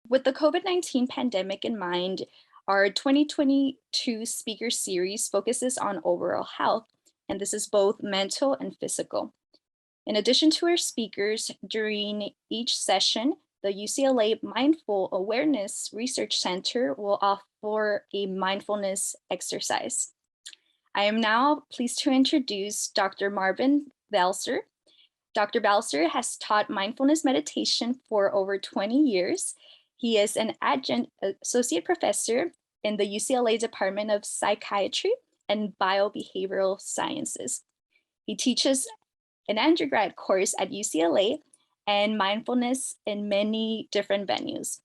With the COVID-19 pandemic in mind, our 2022 speaker series focuses on overall health, and this is both mental and physical. In addition to our speakers, during each session, the UCLA Mindful Awareness Research Center will offer a mindfulness exercise. I am now pleased to introduce Dr. Marvin Welser. Dr. Welser has taught mindfulness meditation for over 20 years. He is an adjunct associate professor in the UCLA Department of Psychiatry and Biobehavioral Sciences. He teaches an undergrad course at UCLA and mindfulness in many different venues.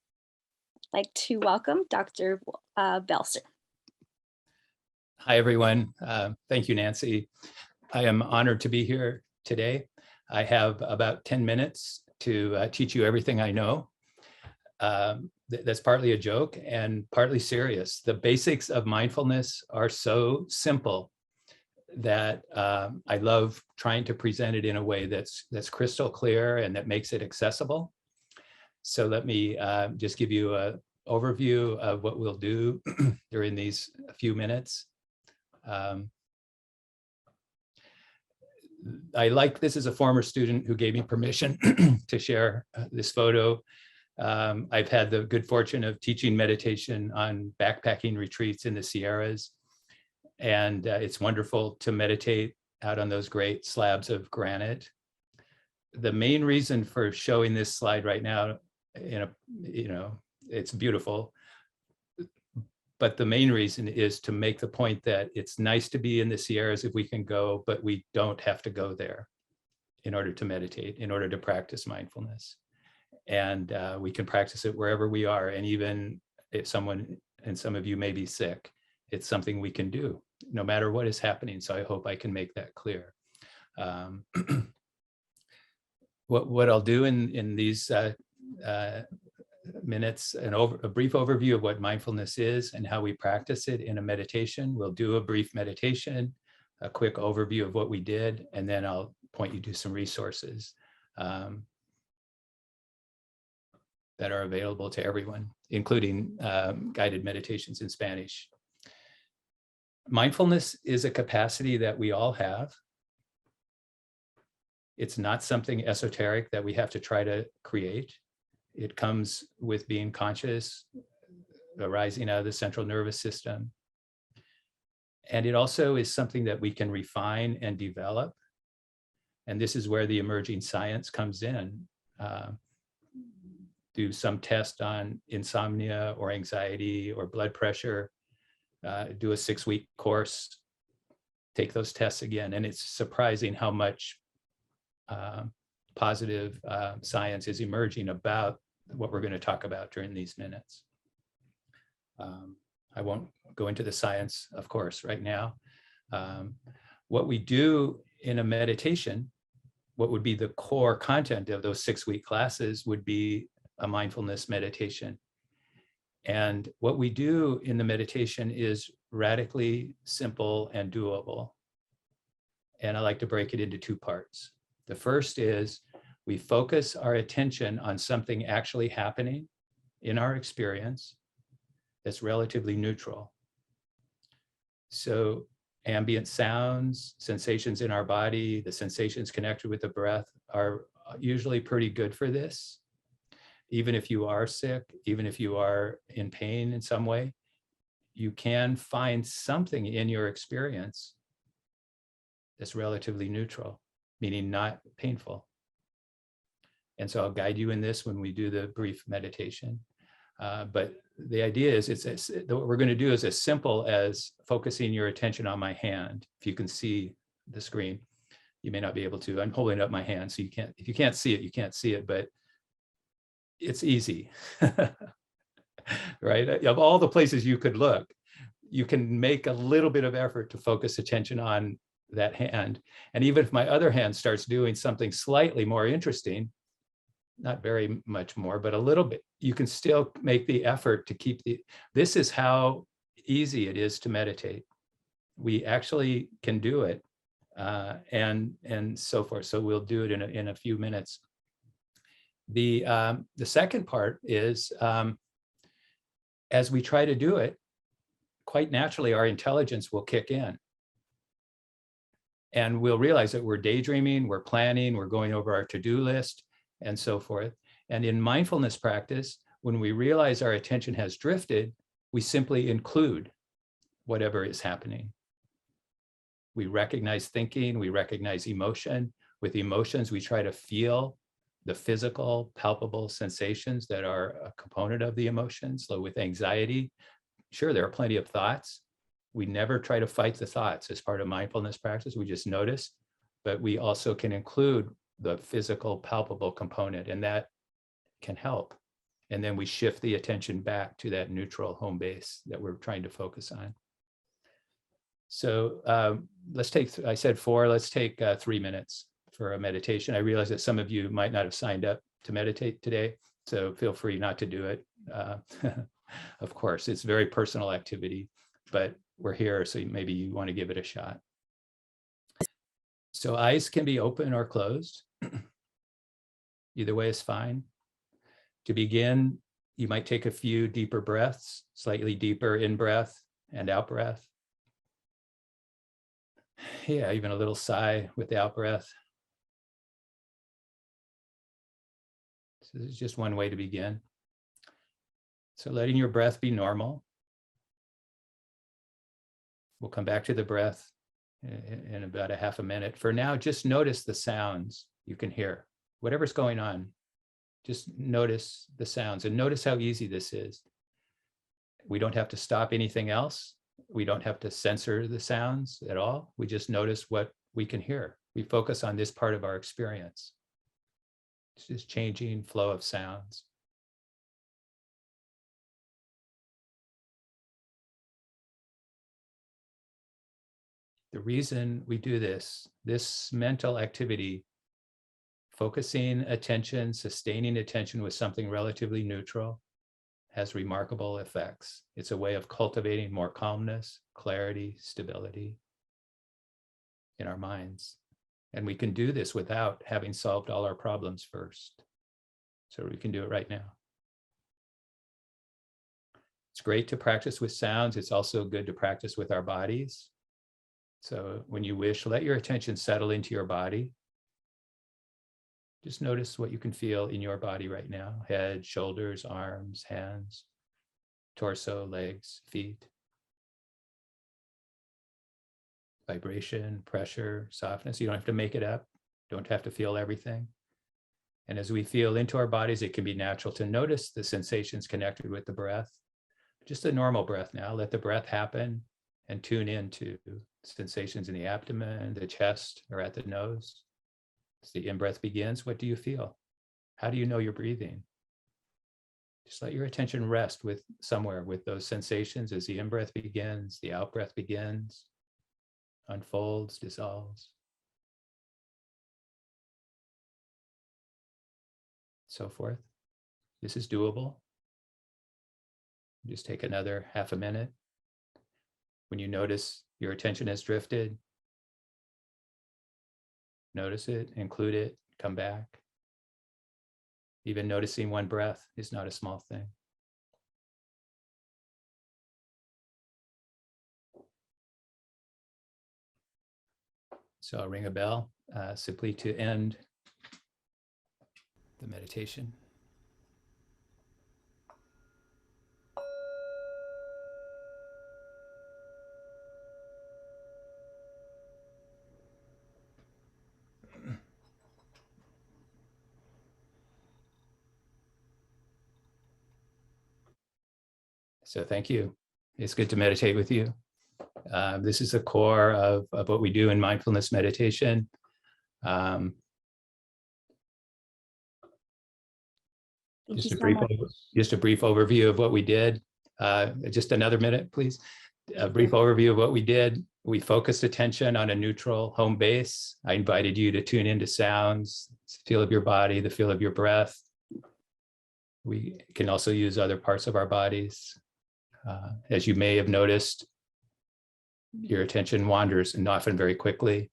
I'd like to welcome Dr. Welser. Hi, everyone. Thank you, Nancy. I am honored to be here today. I have about 10 minutes to teach you everything I know. That's partly a joke and partly serious. The basics of mindfulness are so simple that I love trying to present it in a way that's crystal clear and that makes it accessible. So let me just give you an overview of what we'll do during these few minutes. This is a former student who gave me permission to share this photo. I've had the good fortune of teaching meditation on backpacking retreats in the Sierras. And it's wonderful to meditate out on those great slabs of granite. The main reason for showing this slide right now, it's beautiful. But the main reason is to make the point that it's nice to be in the Sierras if we can go, but we don't have to go there in order to meditate, in order to practice mindfulness. And we can practice it wherever we are. And even if someone, and some of you may be sick, it's something we can do no matter what is happening. So I hope I can make that clear. What I'll do in these minutes, a brief overview of what mindfulness is and how we practice it in a meditation. We'll do a brief meditation, a quick overview of what we did, and then I'll point you to some resources that are available to everyone, including guided meditations in Spanish. Mindfulness is a capacity that we all have. It's not something esoteric that we have to try to create. It comes with being conscious, arising out of the central nervous system. And it also is something that we can refine and develop. And this is where the emerging science comes in. Do some test on insomnia or anxiety or blood pressure, do a 6-week course, take those tests again. And it's surprising how much positive science is emerging about what we're going to talk about during these minutes. I won't go into the science, of course, right now. What we do in a meditation, what would be the core content of those 6-week classes would be a mindfulness meditation. And what we do in the meditation is radically simple and doable. And I like to break it into 2 parts. The first is we focus our attention on something actually happening in our experience that's relatively neutral. So ambient sounds, sensations in our body, the sensations connected with the breath are usually pretty good for this. Even if you are sick, even if you are in pain in some way, you can find something in your experience that's relatively neutral, meaning not painful. And so I'll guide you in this when we do the brief meditation. But the idea is, what we're going to do is as simple as focusing your attention on my hand. If you can see the screen, you may not be able to. I'm holding up my hand, so you can't. If you can't see it, you can't see it. But it's easy, right? Of all the places you could look, you can make a little bit of effort to focus attention on that hand. And even if my other hand starts doing something slightly more interesting, not very much more, but a little bit, you can still make the effort to keep this is how easy it is to meditate. We actually can do it, and so forth. So we'll do it in a few minutes. The second part is, as we try to do it, quite naturally, our intelligence will kick in. And we'll realize that we're daydreaming, we're planning, we're going over our to-do list, and so forth. And in mindfulness practice, when we realize our attention has drifted, we simply include whatever is happening. We recognize thinking, we recognize emotion. With emotions, we try to feel the physical, palpable sensations that are a component of the emotions. So with anxiety, sure, there are plenty of thoughts. We never try to fight the thoughts as part of mindfulness practice. We just notice, but we also can include the physical, palpable component, and that can help. And then we shift the attention back to that neutral home base that we're trying to focus on. So let's take, I said 4, let's take 3 minutes for a meditation. I realize that some of you might not have signed up to meditate today, so feel free not to do it. Of course, it's a very personal activity, but we're here, so maybe you want to give it a shot. So eyes can be open or closed. Either way is fine. To begin, you might take a few deeper breaths, slightly deeper in breath and out breath. Yeah, even a little sigh with the out breath. So this is just one way to begin. So letting your breath be normal. We'll come back to the breath in about a half a minute. For now, just notice the sounds you can hear. Whatever's going on, just notice the sounds and notice how easy this is. We don't have to stop anything else. We don't have to censor the sounds at all. We just notice what we can hear. We focus on this part of our experience. It's just changing flow of sounds. The reason we do this mental activity, focusing attention, sustaining attention with something relatively neutral, has remarkable effects. It's a way of cultivating more calmness, clarity, stability in our minds. And we can do this without having solved all our problems first. So we can do it right now. It's great to practice with sounds. It's also good to practice with our bodies. So when you wish, let your attention settle into your body. Just notice what you can feel in your body right now. Head, shoulders, arms, hands, torso, legs, feet. Vibration, pressure, softness. You don't have to make it up. Don't have to feel everything. And as we feel into our bodies, it can be natural to notice the sensations connected with the breath. Just a normal breath now. Let the breath happen and tune into sensations in the abdomen, the chest, or at the nose. As the in-breath begins, what do you feel? How do you know you're breathing? Just let your attention rest with somewhere with those sensations as the in-breath begins, the out-breath begins, unfolds, dissolves. So forth. This is doable. Just take another half a minute. When you notice your attention has drifted, notice it, include it, come back. Even noticing one breath is not a small thing. So I'll ring a bell simply to end the meditation. So thank you. It's good to meditate with you. This is the core of what we do in mindfulness meditation. Just a brief overview of what we did. Just another minute, please. A brief overview of what we did. We focused attention on a neutral home base. I invited you to tune into sounds, the feel of your body, the feel of your breath. We can also use other parts of our bodies. As you may have noticed, your attention wanders, and often very quickly.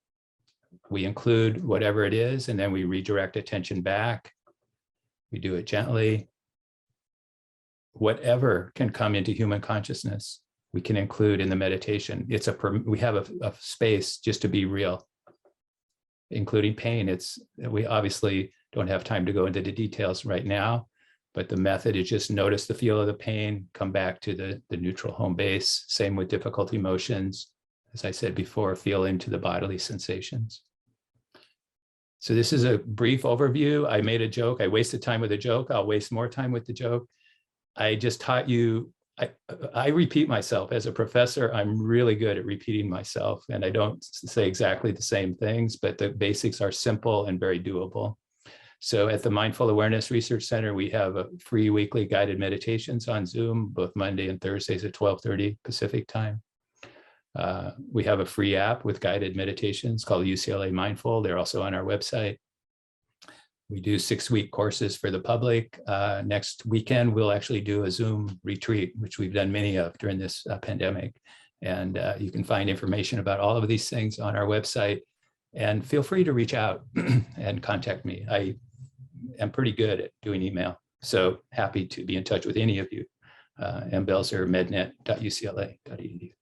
We include whatever it is, and then we redirect attention back. We do it gently. Whatever can come into human consciousness, we can include in the meditation. We have a space just to be real, including pain. We obviously don't have time to go into the details right now, but the method is just notice the feel of the pain, come back to the neutral home base. Same with difficult emotions. As I said before, feel into the bodily sensations. So this is a brief overview. I made a joke. I wasted time with a joke. I'll waste more time with the joke. I just taught you, I repeat myself. As a professor, I'm really good at repeating myself, and I don't say exactly the same things, but the basics are simple and very doable. So at the Mindful Awareness Research Center, we have a free weekly guided meditations on Zoom, both Monday and Thursdays at 12:30 Pacific time. We have a free app with guided meditations called UCLA Mindful. They're also on our website. We do 6-week courses for the public. Next weekend, we'll actually do a Zoom retreat, which we've done many of during this pandemic. And you can find information about all of these things on our website. And feel free to reach out and contact me. I am pretty good at doing email, so happy to be in touch with any of you. mbelzer.mednet.ucla.edu.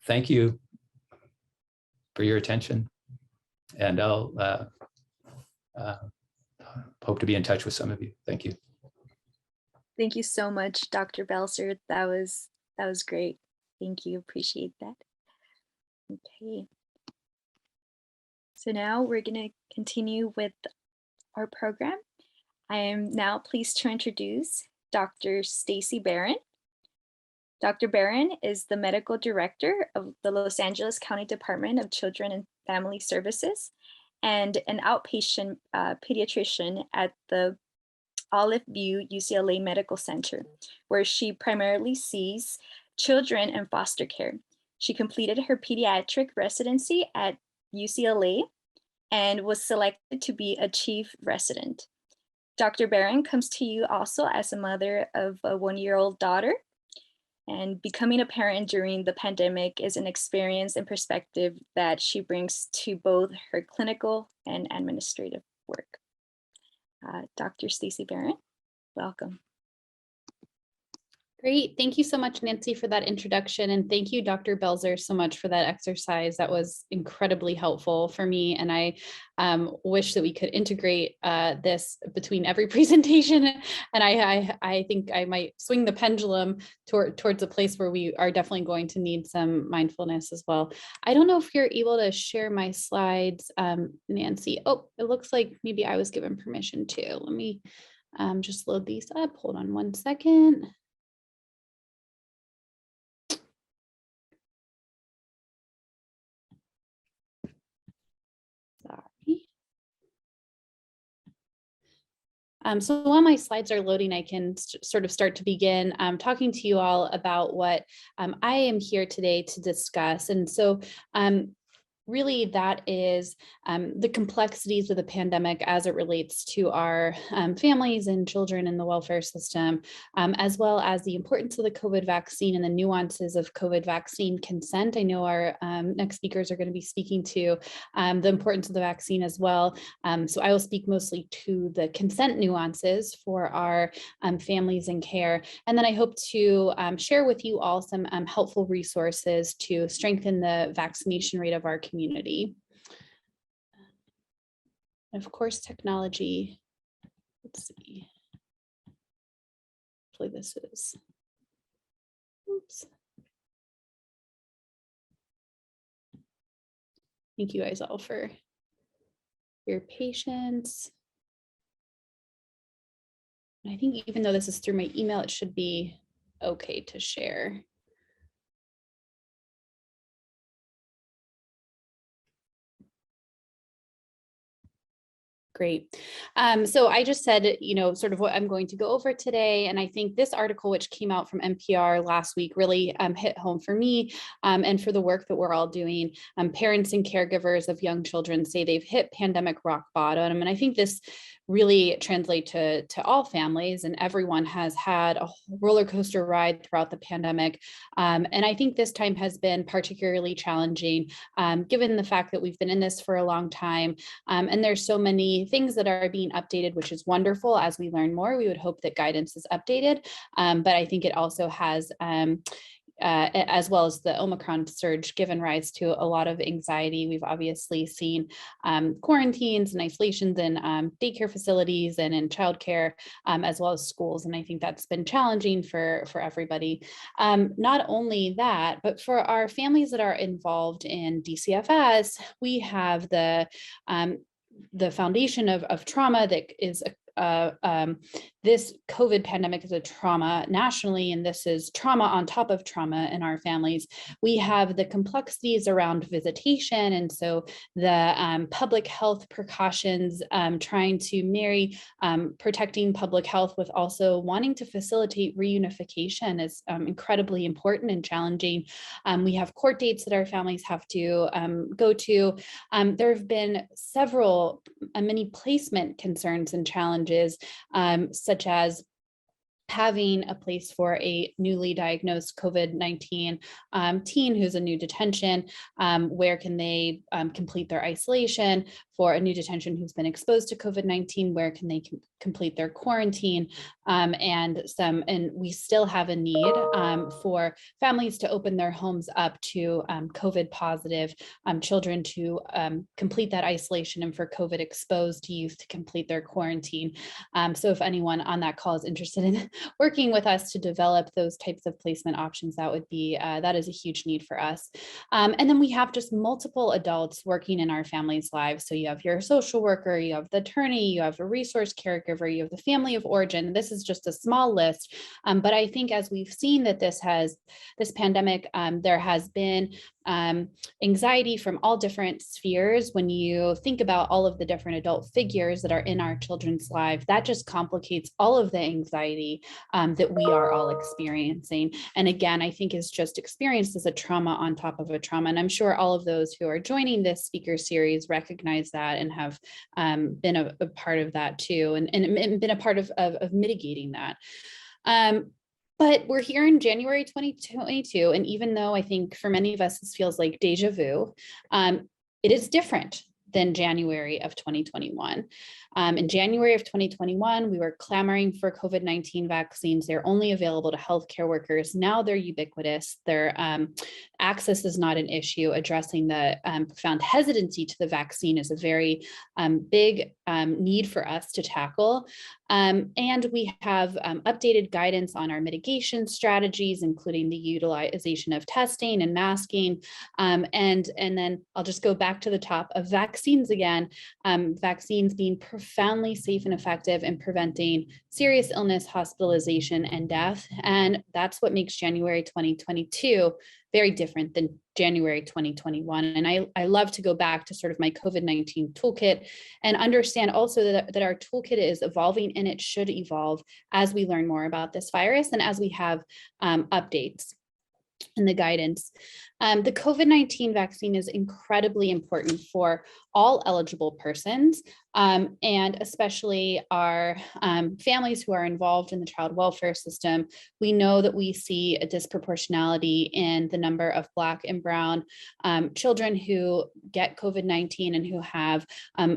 Thank you for your attention, and I'll hope to be in touch with some of you. Thank you. Thank you so much, Dr. Belser. That was great. Thank you. Appreciate that. Okay. So now we're going to continue with our program. I am now pleased to introduce Dr. Stacy Barron. Dr. Barron is the medical director of the Los Angeles County Department of Children and Family Services and an outpatient pediatrician at the Olive View UCLA Medical Center, where she primarily sees children in foster care. She completed her pediatric residency at UCLA and was selected to be a chief resident. Dr. Barron comes to you also as a mother of a 1-year-old daughter, and becoming a parent during the pandemic is an experience and perspective that she brings to both her clinical and administrative work. Dr. Stacy Barron, welcome. Great. Thank you so much, Nancy, for that introduction. And thank you, Dr. Belzer, so much for that exercise. That was incredibly helpful for me. And I wish that we could integrate this between every presentation. And I think I might swing the pendulum towards a place where we are definitely going to need some mindfulness as well. I don't know if you're able to share my slides, Nancy. Oh, it looks like maybe I was given permission to. Let me just load these up. Hold on one second. So while my slides are loading, I can sort of start to begin talking to you all about what I am here today to discuss. And so really that is the complexities of the pandemic as it relates to our families and children in the welfare system, as well as the importance of the COVID vaccine and the nuances of COVID vaccine consent. I know our next speakers are going to be speaking to the importance of the vaccine as well. So I will speak mostly to the consent nuances for our families in care. And then I hope to share with you all some helpful resources to strengthen the vaccination rate of our community. And of course, technology, let's see. Hopefully this is, oops. Thank you guys all for your patience. I think even though this is through my email, it should be okay to share. Great. So I just said, sort of what I'm going to go over today. And I think this article, which came out from NPR last week, really hit home for me and for the work that we're all doing. Parents and caregivers of young children say they've hit pandemic rock bottom. And I think this really translate to all families, and everyone has had a roller coaster ride throughout the pandemic. And I think this time has been particularly challenging, given the fact that we've been in this for a long time. And there's so many certainly things that are being updated, which is wonderful. As we learn more, we would hope that guidance is updated. But I think it also has, as well as the Omicron surge, given rise to a lot of anxiety. We've obviously seen quarantines and isolations in daycare facilities and in childcare, as well as schools. And I think that's been challenging for everybody. Not only that, but for our families that are involved in DCFS, we have the foundation of trauma that is this COVID pandemic is a trauma nationally, and this is trauma on top of trauma in our families. We have the complexities around visitation, and so the public health precautions, trying to marry protecting public health with also wanting to facilitate reunification is incredibly important and challenging. We have court dates that our families have to go to. There have been several many placement concerns and challenges, such as having a place for a newly diagnosed COVID-19 teen who's a new detention. Where can they complete their isolation? For a new detention who's been exposed to COVID-19, where can they complete their quarantine? And we still have a need for families to open their homes up to COVID positive children to complete that isolation, and for COVID exposed youth to complete their quarantine. So if anyone on that call is interested in working with us to develop those types of placement options, that is a huge need for us. And then we have just multiple adults working in our families' lives. So you have your social worker, you have the attorney, you have a resource caregiver, you have the family of origin. This is just a small list. But I think as we've seen that this pandemic, there has been anxiety from all different spheres. When you think about all of the different adult figures that are in our children's lives, that just complicates all of the anxiety that we are all experiencing. And again, I think is just experienced as a trauma on top of a trauma. And I'm sure all of those who are joining this speaker series recognize that and have been a part of that too, and been a part of mitigating that. But we're here in January 2022, and even though I think for many of us this feels like deja vu, it is different than January of 2021. In January of 2021, we were clamoring for COVID-19 vaccines. They're only available to healthcare workers. Now they're ubiquitous. Their access is not an issue. Addressing the profound hesitancy to the vaccine is a very big need for us to tackle. And we have updated guidance on our mitigation strategies, including the utilization of testing and masking. And then I'll just go back to the top of vaccines again. Vaccines being profoundly safe and effective in preventing serious illness, hospitalization, and death. And that's what makes January 2022 very different than January 2021. And I love to go back to sort of my COVID-19 toolkit and understand also that our toolkit is evolving, and it should evolve as we learn more about this virus and as we have updates in the guidance. The COVID-19 vaccine is incredibly important for all eligible persons, and especially our families who are involved in the child welfare system. We know that we see a disproportionality in the number of Black and Brown children who get COVID-19 and who have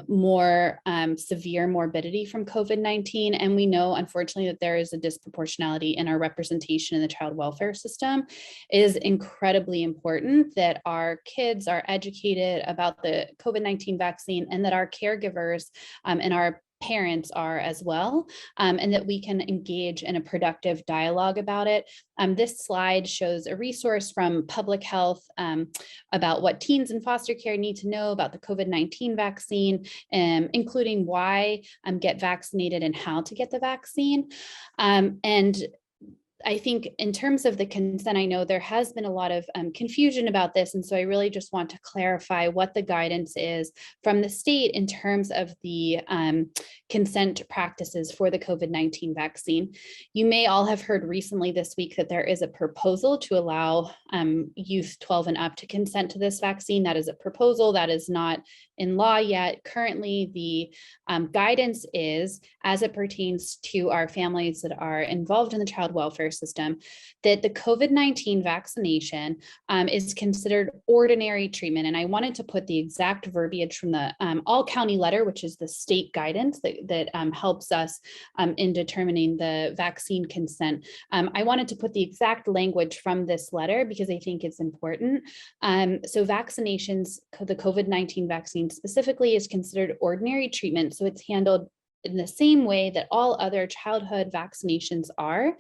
more severe morbidity from COVID-19. And we know, unfortunately, that there is a disproportionality in our representation in the child welfare system. It is incredibly important that our kids are educated about the COVID-19 vaccine, and that our caregivers and our parents are as well, and that we can engage in a productive dialogue about it. This slide shows a resource from Public Health about what teens in foster care need to know about the COVID-19 vaccine, including why get vaccinated and how to get the vaccine. And I think in terms of the consent, I know there has been a lot of confusion about this. And so I really just want to clarify what the guidance is from the state in terms of the consent practices for the COVID-19 vaccine. You may all have heard recently this week that there is a proposal to allow youth 12 and up to consent to this vaccine. That is a proposal. That is not in law yet. Currently, the guidance is, as it pertains to our families that are involved in the child welfare system, that the COVID-19 vaccination is considered ordinary treatment. And I wanted to put the exact verbiage from the all county letter, which is the state guidance that helps us in determining the vaccine consent. I wanted to put the exact language from this letter because I think it's important. So vaccinations, the COVID-19 vaccine specifically, is considered ordinary treatment. So it's handled in the same way that all other childhood vaccinations are.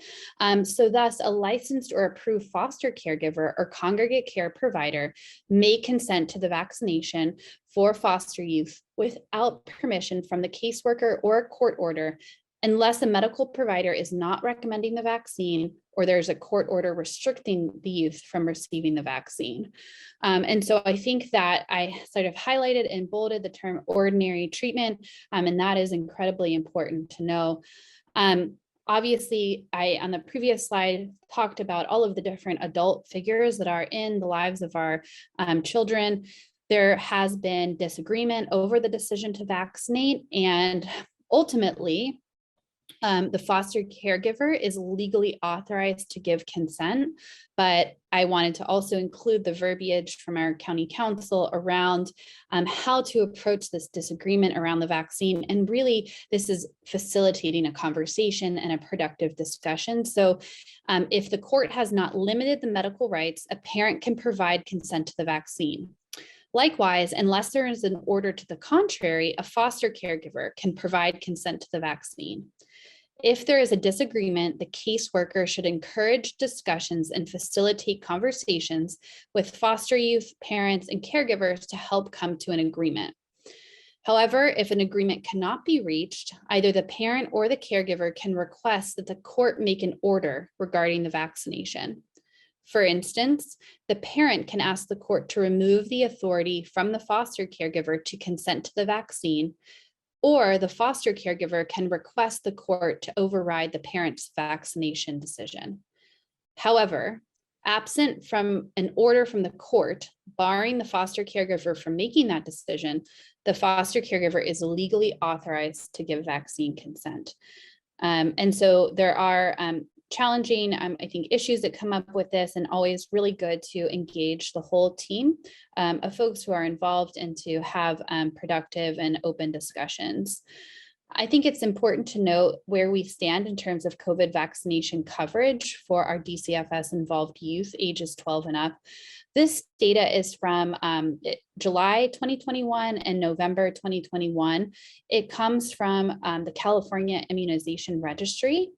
So thus, a licensed or approved foster caregiver or congregate care provider may consent to the vaccination for foster youth without permission from the caseworker or a court order, unless a medical provider is not recommending the vaccine or there's a court order restricting the youth from receiving the vaccine. And so I think that I sort of highlighted and bolded the term ordinary treatment, and that is incredibly important to know. Obviously, I, on the previous slide, talked about all of the different adult figures that are in the lives of our children. There has been disagreement over the decision to vaccinate, and ultimately, the foster caregiver is legally authorized to give consent, but I wanted to also include the verbiage from our county council around how to approach this disagreement around the vaccine. And really, this is facilitating a conversation and a productive discussion. So if the court has not limited the medical rights, a parent can provide consent to the vaccine. Likewise, unless there is an order to the contrary, a foster caregiver can provide consent to the vaccine. If there is a disagreement, the caseworker should encourage discussions and facilitate conversations with foster youth, parents, and caregivers to help come to an agreement. However, if an agreement cannot be reached, either the parent or the caregiver can request that the court make an order regarding the vaccination. For instance, the parent can ask the court to remove the authority from the foster caregiver to consent to the vaccine, or the foster caregiver can request the court to override the parent's vaccination decision. However, absent from an order from the court barring the foster caregiver from making that decision, the foster caregiver is legally authorized to give vaccine consent. And so there are challenging, I think, issues that come up with this, and always really good to engage the whole team of folks who are involved and to have productive and open discussions. I think it's important to note where we stand in terms of COVID vaccination coverage for our DCFS involved youth ages 12 and up. This data is from July 2021 and November 2021. It comes from the California Immunization Registry.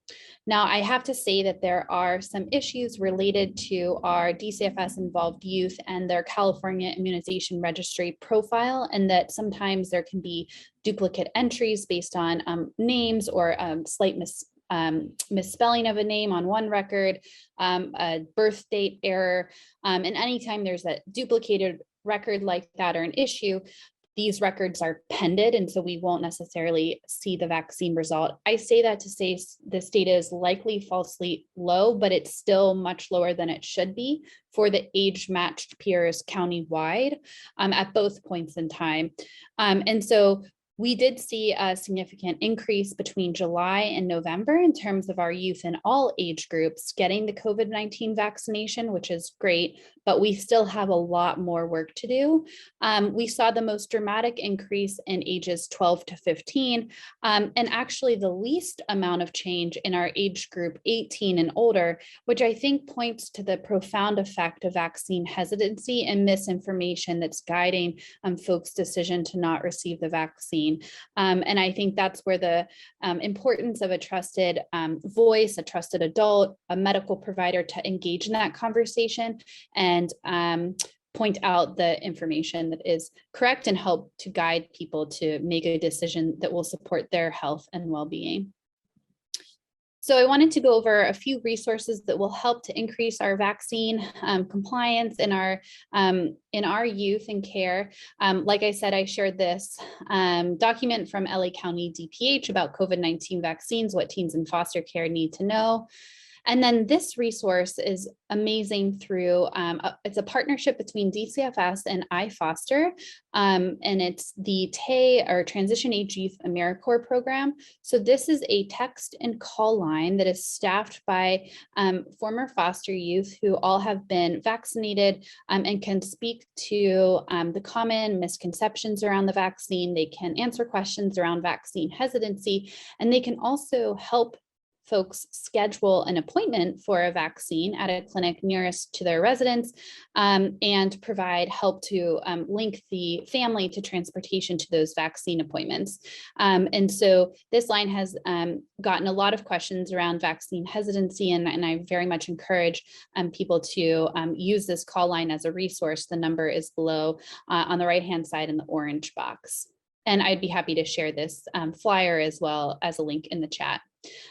Now, I have to say that there are some issues related to our DCFS involved youth and their California Immunization Registry profile, and that sometimes there can be duplicate entries based on names or slight misspelling of a name on one record, a birth date error, and anytime there's a duplicated record like that or an issue, these records are pended, and so we won't necessarily see the vaccine result. I say that to say this data is likely falsely low, but it's still much lower than it should be for the age-matched peers countywide at both points in time. And so we did see a significant increase between July and November in terms of our youth in all age groups getting the COVID-19 vaccination, which is great, but we still have a lot more work to do. We saw the most dramatic increase in ages 12 to 15, and actually the least amount of change in our age group 18 and older, which I think points to the profound effect of vaccine hesitancy and misinformation that's guiding folks' decision to not receive the vaccine. And I think that's where the importance of a trusted voice, a trusted adult, a medical provider to engage in that conversation and point out the information that is correct and help to guide people to make a decision that will support their health and well-being. So I wanted to go over a few resources that will help to increase our vaccine compliance in our youth and care. Like I said, I shared this document from LA County DPH about COVID-19 vaccines, what teens in foster care need to know. And then this resource is amazing through, it's a partnership between DCFS and iFoster, and it's the TAY, or Transition Age Youth Americorps program. So this is a text and call line that is staffed by former foster youth who all have been vaccinated, and can speak to the common misconceptions around the vaccine. They can answer questions around vaccine hesitancy, and they can also help folks schedule an appointment for a vaccine at a clinic nearest to their residence, and provide help to link the family to transportation to those vaccine appointments. And so this line has gotten a lot of questions around vaccine hesitancy, and I very much encourage people to use this call line as a resource. The number is below on the right-hand side in the orange box. And I'd be happy to share this flyer as well as a link in the chat.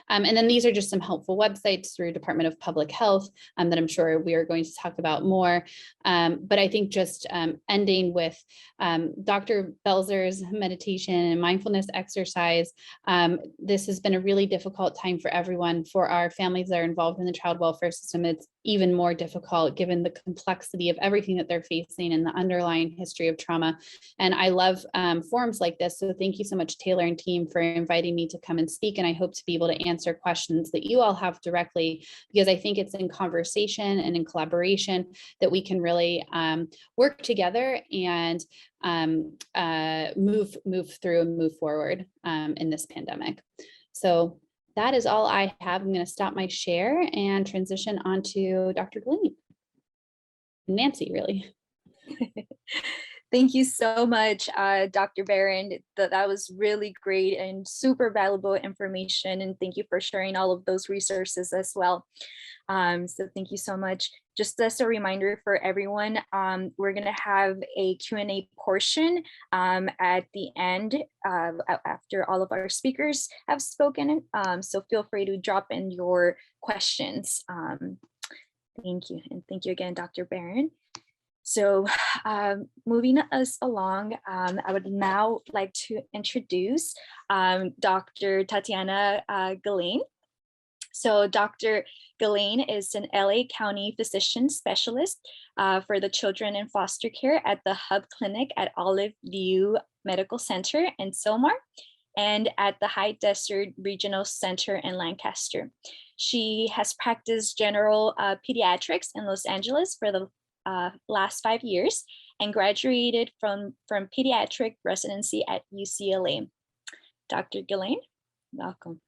And then these are just some helpful websites through Department of Public Health that I'm sure we are going to talk about more. But I think just ending with Dr. Welser's meditation and mindfulness exercise. This has been a really difficult time for everyone. For our families that are involved in the child welfare system, it's even more difficult given the complexity of everything that they're facing and the underlying history of trauma. And I love forums like this. So thank you so much, Taylor and team, for inviting me to come and speak. And I hope to be able to answer questions that you all have directly, because I think it's in conversation and in collaboration that we can really work together and move through and move forward in this pandemic. So that is all I have. I'm going to stop my share and transition on to Dr. Glean. Nancy, really. Thank you so much, Dr. Barron. That was really great and super valuable information. And thank you for sharing all of those resources as well. So thank you so much. Just as a reminder for everyone, we're going to have a Q&A portion at the end after all of our speakers have spoken. So feel free to drop in your questions. Thank you. And thank you again, Dr. Barron. So moving us along, I would now like to introduce Dr. Tatiana Gillane. So Dr. Gillane is an LA County physician specialist for the children in foster care at the Hub Clinic at Olive View Medical Center in Sylmar and at the High Desert Regional Center in Lancaster. She has practiced general pediatrics in Los Angeles for the last 5 years and graduated from pediatric residency at UCLA. Dr. Gillane, welcome.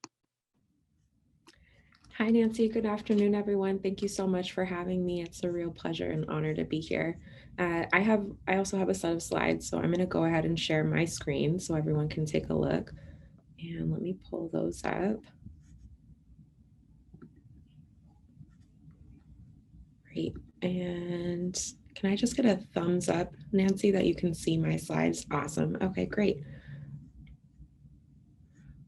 Hi, Nancy. Good afternoon, everyone. Thank you so much for having me. It's a real pleasure and honor to be here. I also have a set of slides, so I'm going to go ahead and share my screen so everyone can take a look. And let me pull those up. Great. And can I just get a thumbs up, Nancy, that you can see my slides? Awesome. Okay, great.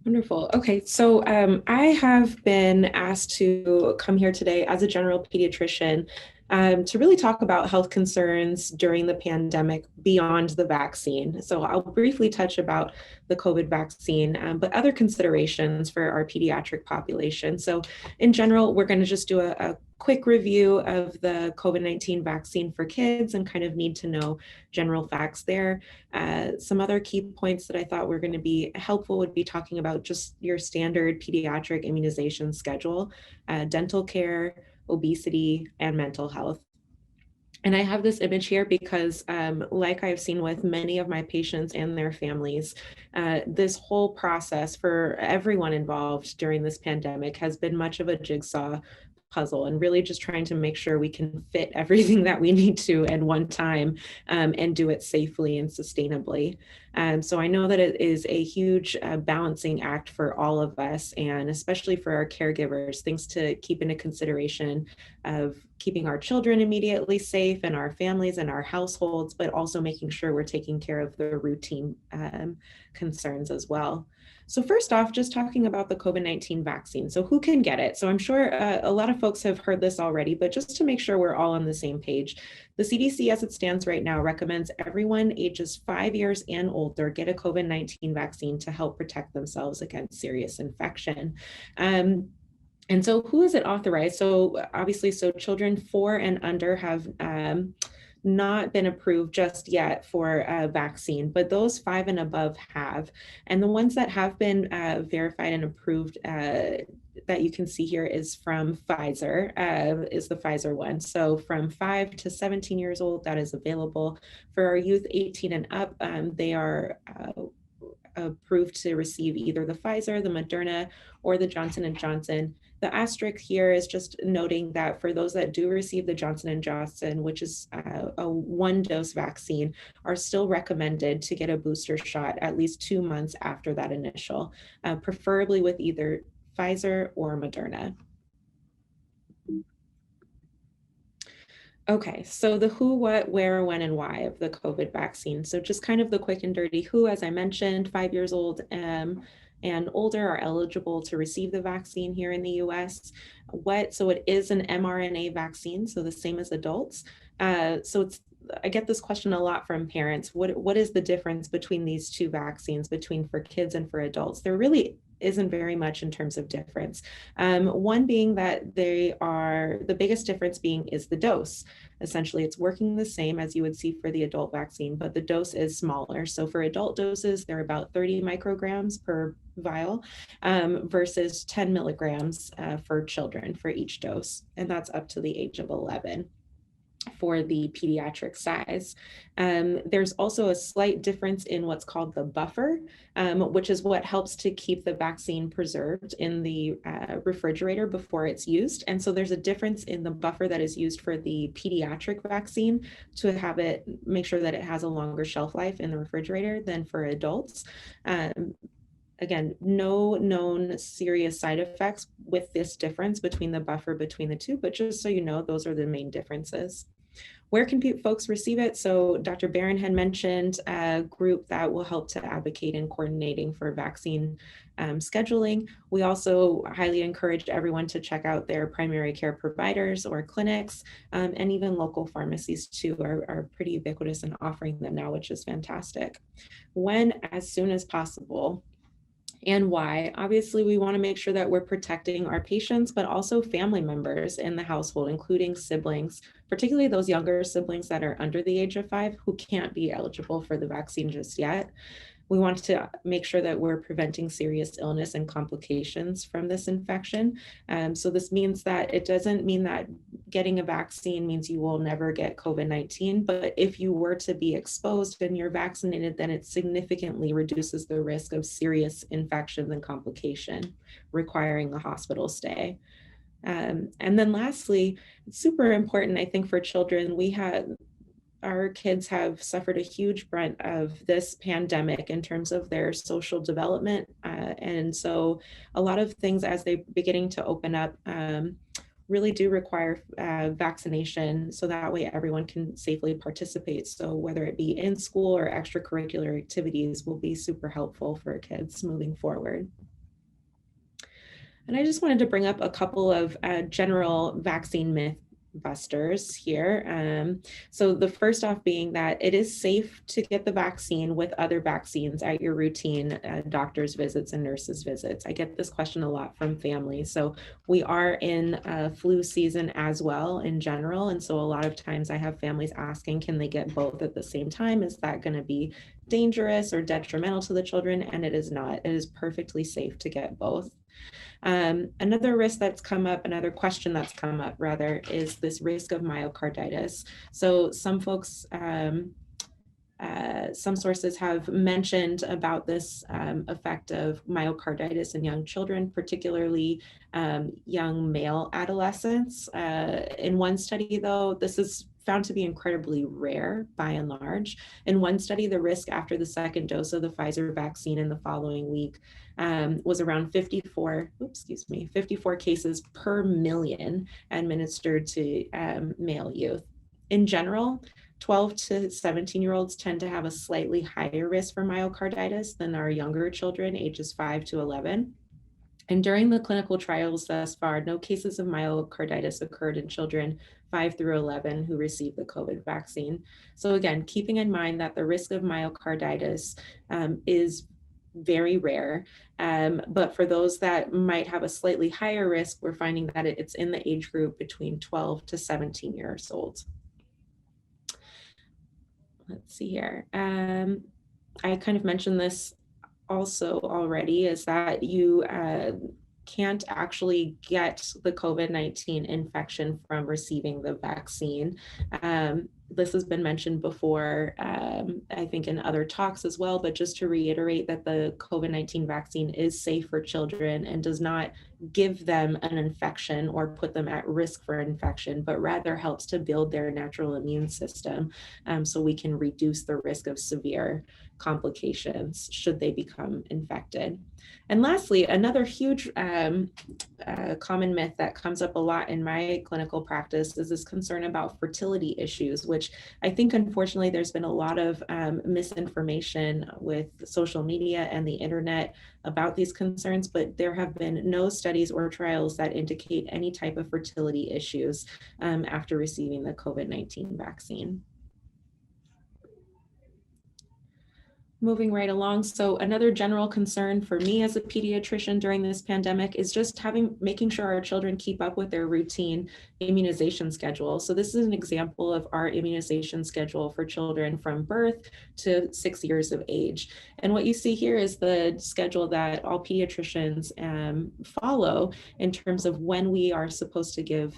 Wonderful. Okay, so I have been asked to come here today as a general pediatrician to really talk about health concerns during the pandemic beyond the vaccine. So I'll briefly touch about the COVID vaccine, but other considerations for our pediatric population. So in general, we're going to just do a quick review of the COVID-19 vaccine for kids and kind of need to know general facts there. Some other key points that I thought were going to be helpful would be talking about just your standard pediatric immunization schedule, dental care, obesity, and mental health. And I have this image here because like I've seen with many of my patients and their families, this whole process for everyone involved during this pandemic has been much of a jigsaw puzzle and really just trying to make sure we can fit everything that we need to at one time and do it safely and sustainably. So I know that it is a huge balancing act for all of us, and especially for our caregivers, things to keep into consideration of keeping our children immediately safe and our families and our households, but also making sure we're taking care of the routine concerns as well. So first off, just talking about the COVID-19 vaccine. So who can get it? So I'm sure a lot of folks have heard this already, but just to make sure we're all on the same page, the CDC as it stands right now recommends everyone ages 5 years and older get a COVID-19 vaccine to help protect themselves against serious infection. And so who is it authorized? So obviously, so children 4 and under have not been approved just yet for a vaccine, but those 5 and above have. And the ones that have been verified and approved that you can see here is from Pfizer, is the Pfizer one. So from 5 to 17 years old, that is available. For our youth 18 and up, they are approved to receive either the Pfizer, the Moderna, or the Johnson & Johnson. The asterisk here is just noting that for those that do receive the Johnson & Johnson, which is a 1-dose vaccine, are still recommended to get a booster shot at least 2 months after that initial, preferably with either Pfizer or Moderna. Okay, so the who, what, where, when, and why of the COVID vaccine. So just kind of the quick and dirty who, as I mentioned, 5 years old and older are eligible to receive the vaccine here in the US. What, so it is an mRNA vaccine, so the same as adults. So it's, I get this question a lot from parents. What is the difference between these two vaccines, between for kids and for adults? There really isn't very much in terms of difference. One being that they are, the biggest difference being is the dose. Essentially, it's working the same as you would see for the adult vaccine, but the dose is smaller. So for adult doses, they're about 30 micrograms per vial versus 10 milligrams for children for each dose. And that's up to the age of 11. For the pediatric size. There's also a slight difference in what's called the buffer, which is what helps to keep the vaccine preserved in the refrigerator before it's used. And so there's a difference in the buffer that is used for the pediatric vaccine to have it, make sure that it has a longer shelf life in the refrigerator than for adults. Again, no known serious side effects with this difference between the buffer between the two, but just so you know, those are the main differences. Where can folks receive it? So Dr. Barron had mentioned a group that will help to advocate in coordinating for vaccine scheduling. We also highly encourage everyone to check out their primary care providers or clinics, and even local pharmacies too are pretty ubiquitous in offering them now, which is fantastic. When? As soon as possible. And why? Obviously, we want to make sure that we're protecting our patients, but also family members in the household, including siblings, particularly those younger siblings that are under the age of 5 who can't be eligible for the vaccine just yet. We want to make sure that we're preventing serious illness and complications from this infection. So this means that it doesn't mean that getting a vaccine means you will never get COVID-19, but if you were to be exposed and you're vaccinated, then it significantly reduces the risk of serious infections and complication requiring a hospital stay. And then lastly, it's super important, I think, for children. Our kids have suffered a huge brunt of this pandemic in terms of their social development. And so a lot of things as they're beginning to open up really do require vaccination, so that way everyone can safely participate. So whether it be in school or extracurricular activities will be super helpful for kids moving forward. And I just wanted to bring up a couple of general vaccine myth busters here. So the first off being that it is safe to get the vaccine with other vaccines at your routine doctor's visits and nurses visits. I get this question a lot from families. So we are in flu season as well in general. And so a lot of times I have families asking, can they get both at the same time? Is that going to be dangerous or detrimental to the children? And it is not. It is perfectly safe to get both. Another risk that's come up, another question that's come up rather, is this risk of myocarditis. So some folks, some sources have mentioned about this effect of myocarditis in young children, particularly young male adolescents. In one study though, this is found to be incredibly rare by and large. In one study, the risk after the second dose of the Pfizer vaccine in the following week was around 54 cases per million administered to male youth. In general, 12 to 17-year-olds tend to have a slightly higher risk for myocarditis than our younger children, ages 5 to 11. And during the clinical trials thus far, no cases of myocarditis occurred in children 5 through 11 who received the COVID vaccine. So again, keeping in mind that the risk of myocarditis is very rare. But for those that might have a slightly higher risk, we're finding that it's in the age group between 12 to 17 years old. Let's see here. I kind of mentioned this also already, is that you can't actually get the COVID-19 infection from receiving the vaccine. This has been mentioned before, I think in other talks as well, but just to reiterate that the COVID-19 vaccine is safe for children and does not give them an infection or put them at risk for infection, but rather helps to build their natural immune system, so we can reduce the risk of severe complications should they become infected. And lastly, another huge common myth that comes up a lot in my clinical practice is this concern about fertility issues, which I think unfortunately there's been a lot of misinformation with social media and the internet about these concerns, but there have been no studies or trials that indicate any type of fertility issues after receiving the COVID-19 vaccine. Moving right along. So another general concern for me as a pediatrician during this pandemic is just making sure our children keep up with their routine immunization schedule. So this is an example of our immunization schedule for children from birth to 6 years of age. And what you see here is the schedule that all pediatricians follow in terms of when we are supposed to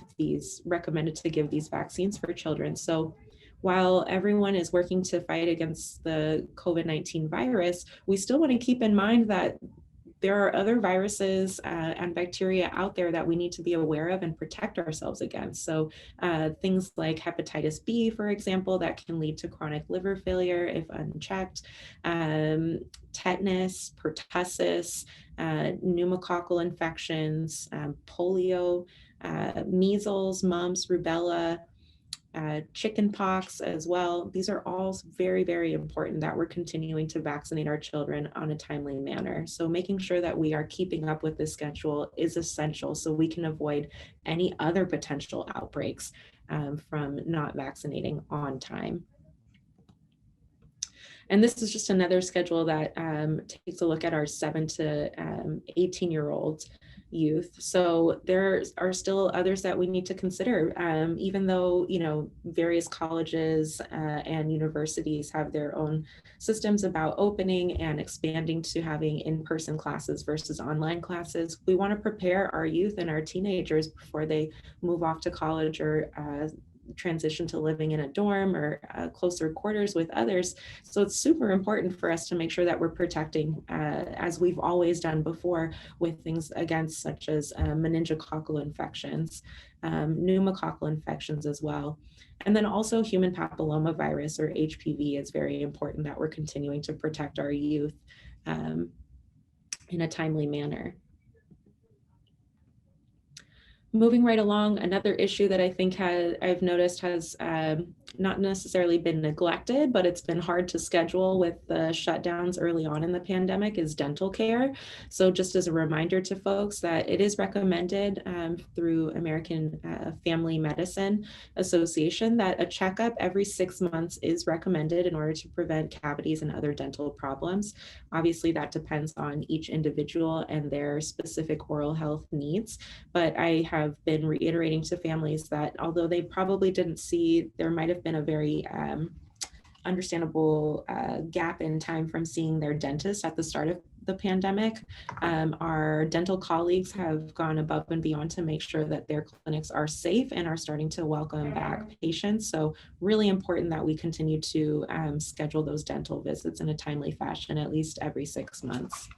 recommended to give these vaccines for children. So while everyone is working to fight against the COVID-19 virus, we still want to keep in mind that there are other viruses and bacteria out there that we need to be aware of and protect ourselves against. So things like hepatitis B, for example, that can lead to chronic liver failure if unchecked, tetanus, pertussis, pneumococcal infections, polio, measles, mumps, rubella, chicken pox as well. These are all very, very important that we're continuing to vaccinate our children on a timely manner. So making sure that we are keeping up with this schedule is essential so we can avoid any other potential outbreaks from not vaccinating on time. And this is just another schedule that takes a look at our 7 to 18-year-olds youth. So there are still others that we need to consider, even though, various colleges and universities have their own systems about opening and expanding to having in-person classes versus online classes. We want to prepare our youth and our teenagers before they move off to college or transition to living in a dorm or closer quarters with others. So it's super important for us to make sure that we're protecting, as we've always done before, with things against such as meningococcal infections, pneumococcal infections as well. And then also human papillomavirus, or HPV, is very important that we're continuing to protect our youth in a timely manner. Moving right along, another issue that I think I've noticed has not necessarily been neglected, but it's been hard to schedule with the shutdowns early on in the pandemic is dental care. So just as a reminder to folks that it is recommended through American Family Medicine Association that a checkup every 6 months is recommended in order to prevent cavities and other dental problems. Obviously, that depends on each individual and their specific oral health needs, but I have been reiterating to families that although they probably didn't see, there might have been a very understandable gap in time from seeing their dentist at the start of the pandemic. Our dental colleagues have gone above and beyond to make sure that their clinics are safe and are starting to welcome back patients. So really important that we continue to schedule those dental visits in a timely fashion, at least every 6 months.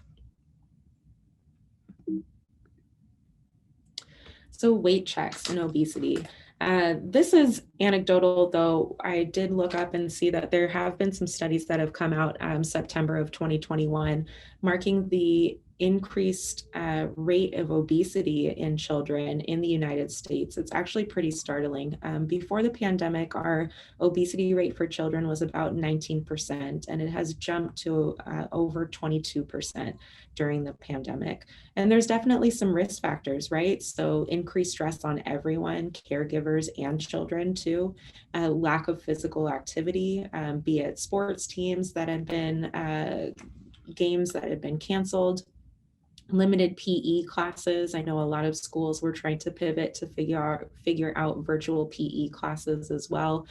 So weight checks and obesity. This is anecdotal, though I did look up and see that there have been some studies that have come out September of 2021, marking the increased rate of obesity in children in the United States. It's actually pretty startling. Before the pandemic, our obesity rate for children was about 19%, and it has jumped to over 22% during the pandemic. And there's definitely some risk factors, right? So increased stress on everyone, caregivers and children too, lack of physical activity, be it sports teams that have been games that had been canceled, limited PE classes. I know a lot of schools were trying to pivot to figure out virtual PE classes as well.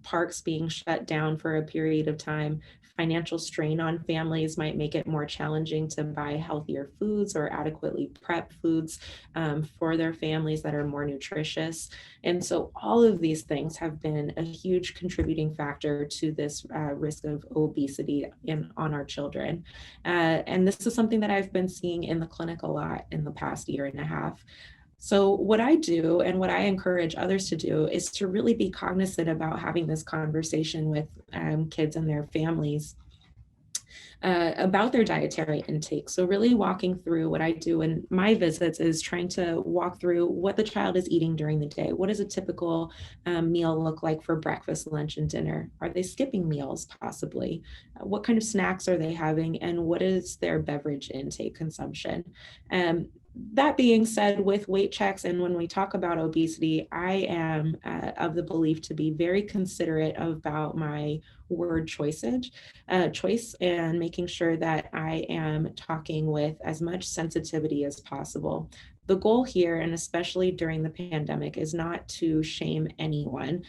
Parks being shut down for a period of time. Financial strain on families might make it more challenging to buy healthier foods or adequately prep foods for their families that are more nutritious. And so all of these things have been a huge contributing factor to this risk of obesity on our children. And this is something that I've been seeing in the clinic a lot in the past year and a half. So what I do and what I encourage others to do is to really be cognizant about having this conversation with kids and their families about their dietary intake. So really walking through what I do in my visits is trying to walk through what the child is eating during the day. What does a typical meal look like for breakfast, lunch, and dinner? Are they skipping meals possibly? What kind of snacks are they having? And what is their beverage intake consumption? That being said, with weight checks and when we talk about obesity, I am of the belief to be very considerate about my word choice and making sure that I am talking with as much sensitivity as possible. The goal here, and especially during the pandemic, is not to shame anyone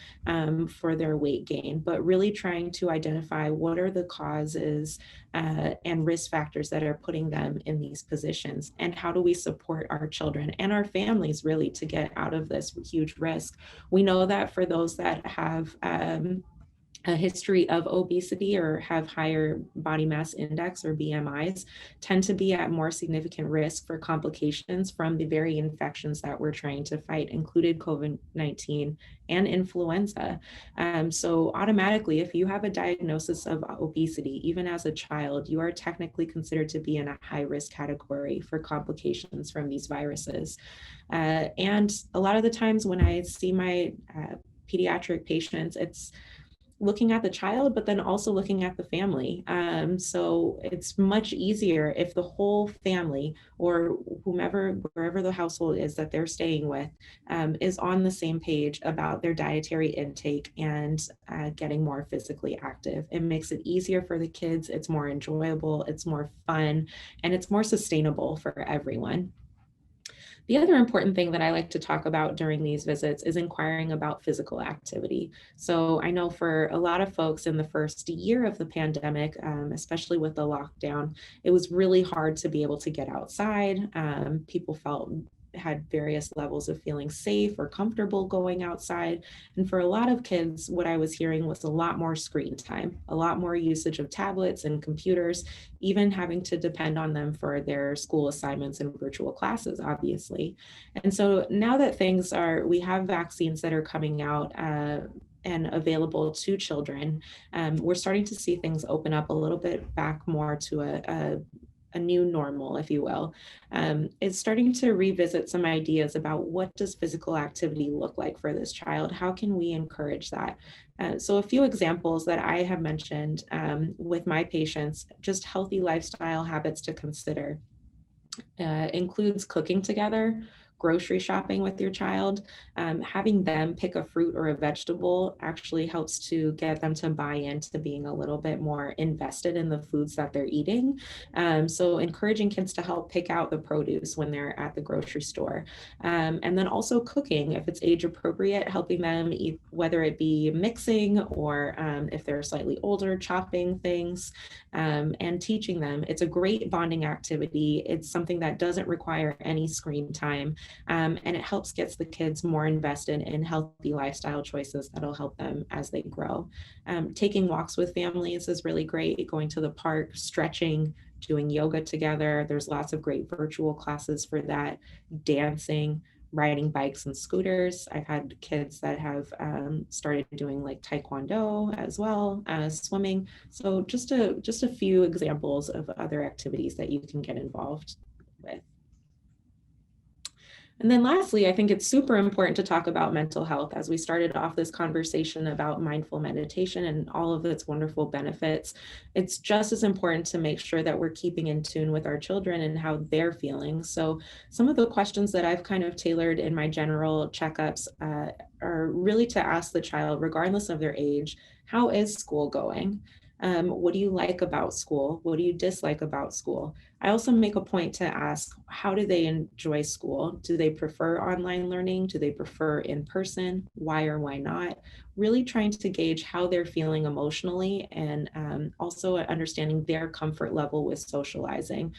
for their weight gain, but really trying to identify what are the causes and risk factors that are putting them in these positions, and how do we support our children and our families really to get out of this huge risk. We know that for those that have a history of obesity or have higher body mass index or BMIs tend to be at more significant risk for complications from the very infections that we're trying to fight, included COVID-19 and influenza. So automatically, if you have a diagnosis of obesity, even as a child, you are technically considered to be in a high risk category for complications from these viruses. And a lot of the times when I see my pediatric patients, it's looking at the child, but then also looking at the family. So it's much easier if the whole family or wherever the household is that they're staying with is on the same page about their dietary intake and getting more physically active. It makes it easier for the kids. It's more enjoyable, it's more fun, and it's more sustainable for everyone. The other important thing that I like to talk about during these visits is inquiring about physical activity. So I know for a lot of folks in the first year of the pandemic, especially with the lockdown, it was really hard to be able to get outside. People had various levels of feeling safe or comfortable going outside. And for a lot of kids, what I was hearing was a lot more screen time, a lot more usage of tablets and computers, even having to depend on them for their school assignments and virtual classes, obviously. And so now that we have vaccines that are coming out and available to children, we're starting to see things open up a little bit back more to a new normal, if you will. It's starting to revisit some ideas about what does physical activity look like for this child? How can we encourage that? So a few examples that I have mentioned with my patients, just healthy lifestyle habits to consider, includes cooking together, grocery shopping with your child. Having them pick a fruit or a vegetable actually helps to get them to buy into being a little bit more invested in the foods that they're eating. So encouraging kids to help pick out the produce when they're at the grocery store. And then also cooking, if it's age appropriate, helping them eat, whether it be mixing or if they're slightly older, chopping things and teaching them. It's a great bonding activity. It's something that doesn't require any screen time. And it helps get the kids more invested in healthy lifestyle choices that'll help them as they grow. Taking walks with families is really great. Going to the park, stretching, doing yoga together. There's lots of great virtual classes for that. Dancing, riding bikes and scooters. I've had kids that have started doing like taekwondo as well as swimming. So just a few examples of other activities that you can get involved with. And then lastly, I think it's super important to talk about mental health, as we started off this conversation about mindful meditation and all of its wonderful benefits. It's just as important to make sure that we're keeping in tune with our children and how they're feeling. So some of the questions that I've kind of tailored in my general checkups are really to ask the child, regardless of their age, how is school going? What do you like about school? What do you dislike about school? I also make a point to ask, how do they enjoy school? Do they prefer online learning? Do they prefer in person? Why or why not? Really trying to gauge how they're feeling emotionally, and also understanding their comfort level with socializing.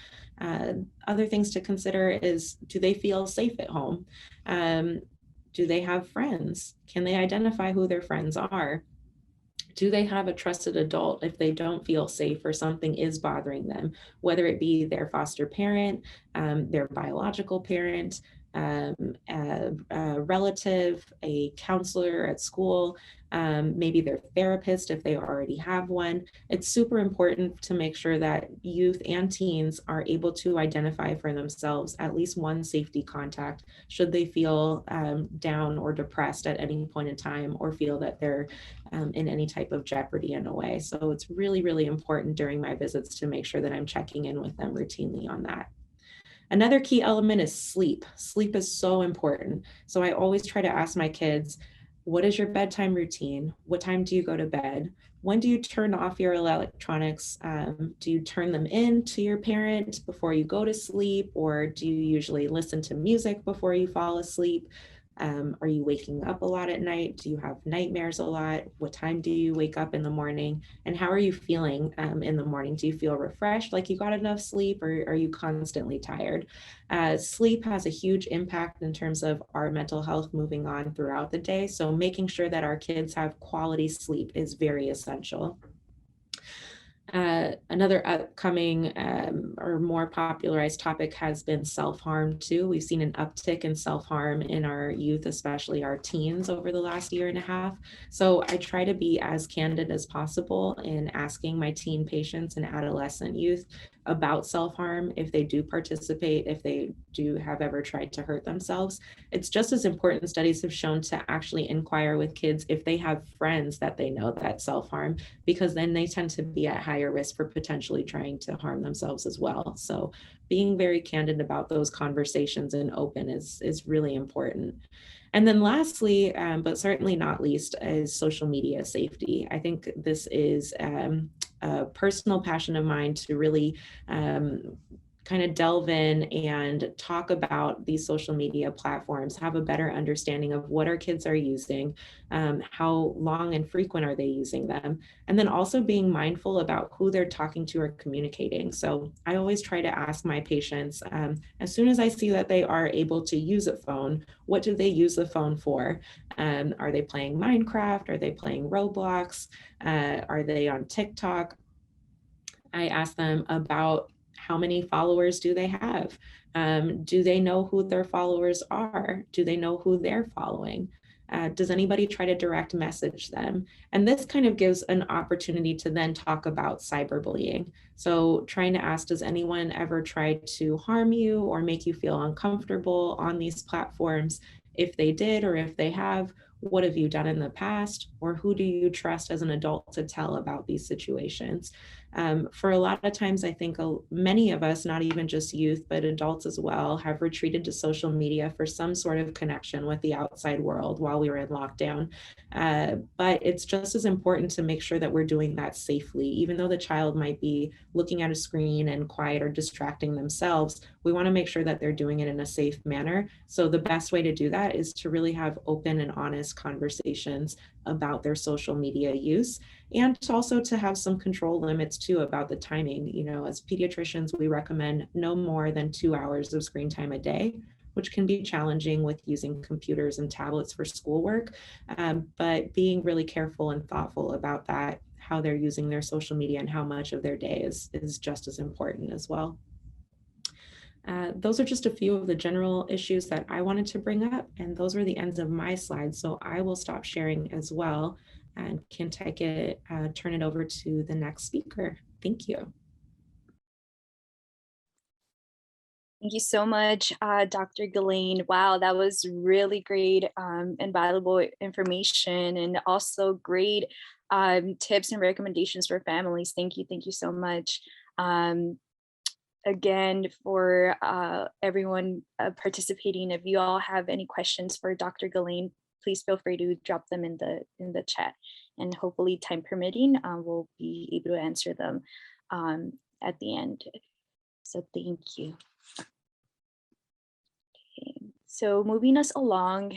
Other things to consider is, do they feel safe at home? Do they have friends? Can they identify who their friends are? Do they have a trusted adult if they don't feel safe or something is bothering them, whether it be their foster parent, their biological parent, a relative, a counselor at school, maybe their therapist if they already have one. It's super important to make sure that youth and teens are able to identify for themselves at least one safety contact should they feel down or depressed at any point in time, or feel that they're in any type of jeopardy in a way. So it's really, really important during my visits to make sure that I'm checking in with them routinely on that. Another key element is sleep. Sleep is so important. So I always try to ask my kids, what is your bedtime routine? What time do you go to bed? When do you turn off your electronics? Do you turn them in to your parent before you go to sleep? Or do you usually listen to music before you fall asleep? Are you waking up a lot at night? Do you have nightmares a lot? What time do you wake up in the morning? And how are you feeling in the morning? Do you feel refreshed, like you got enough sleep, or are you constantly tired? Sleep has a huge impact in terms of our mental health moving on throughout the day. So making sure that our kids have quality sleep is very essential. Another upcoming or more popularized topic has been self-harm too. We've seen an uptick in self-harm in our youth, especially our teens, over the last year and a half. So I try to be as candid as possible in asking my teen patients and adolescent youth about self-harm, if they do participate, if they do have ever tried to hurt themselves. It's just as important, studies have shown, to actually inquire with kids if they have friends that they know that self-harm, because then they tend to be at higher risk for potentially trying to harm themselves as well. So being very candid about those conversations and open is really important. And then lastly, but certainly not least, is social media safety. I think this is a personal passion of mine to really kind of delve in and talk about these social media platforms, have a better understanding of what our kids are using, how long and frequent are they using them, and then also being mindful about who they're talking to or communicating. So I always try to ask my patients, as soon as I see that they are able to use a phone, what do they use the phone for? Are they playing Minecraft? Are they playing Roblox? Are they on TikTok? I ask them about how many followers do they have? Do they know who their followers are? Do they know who they're following? Does anybody try to direct message them? And this kind of gives an opportunity to then talk about cyberbullying. So trying to ask, does anyone ever try to harm you or make you feel uncomfortable on these platforms? If they did, or if they have, what have you done in the past? Or who do you trust as an adult to tell about these situations? For a lot of times, I think many of us, not even just youth, but adults as well, have retreated to social media for some sort of connection with the outside world while we were in lockdown. But it's just as important to make sure that we're doing that safely. Even though the child might be looking at a screen and quiet or distracting themselves, we want to make sure that they're doing it in a safe manner. So the best way to do that is to really have open and honest conversations about their social media use, and also to have some control limits too about the timing. You know, as pediatricians, we recommend no more than 2 hours of screen time a day, which can be challenging with using computers and tablets for schoolwork. But being really careful and thoughtful about that, how they're using their social media and how much of their day is just as important as well. Those are just a few of the general issues that I wanted to bring up, and those were the ends of my slides. So I will stop sharing as well and can turn it over to the next speaker. Thank you. Thank you so much, Dr. Ghislaine. Wow, that was really great and valuable information, and also great tips and recommendations for families. Thank you so much. Again, for everyone participating, if you all have any questions for Dr. Ghislaine, please feel free to drop them in the chat. and hopefully time permitting, we'll be able to answer them at the end. So thank you. Okay. So moving us along,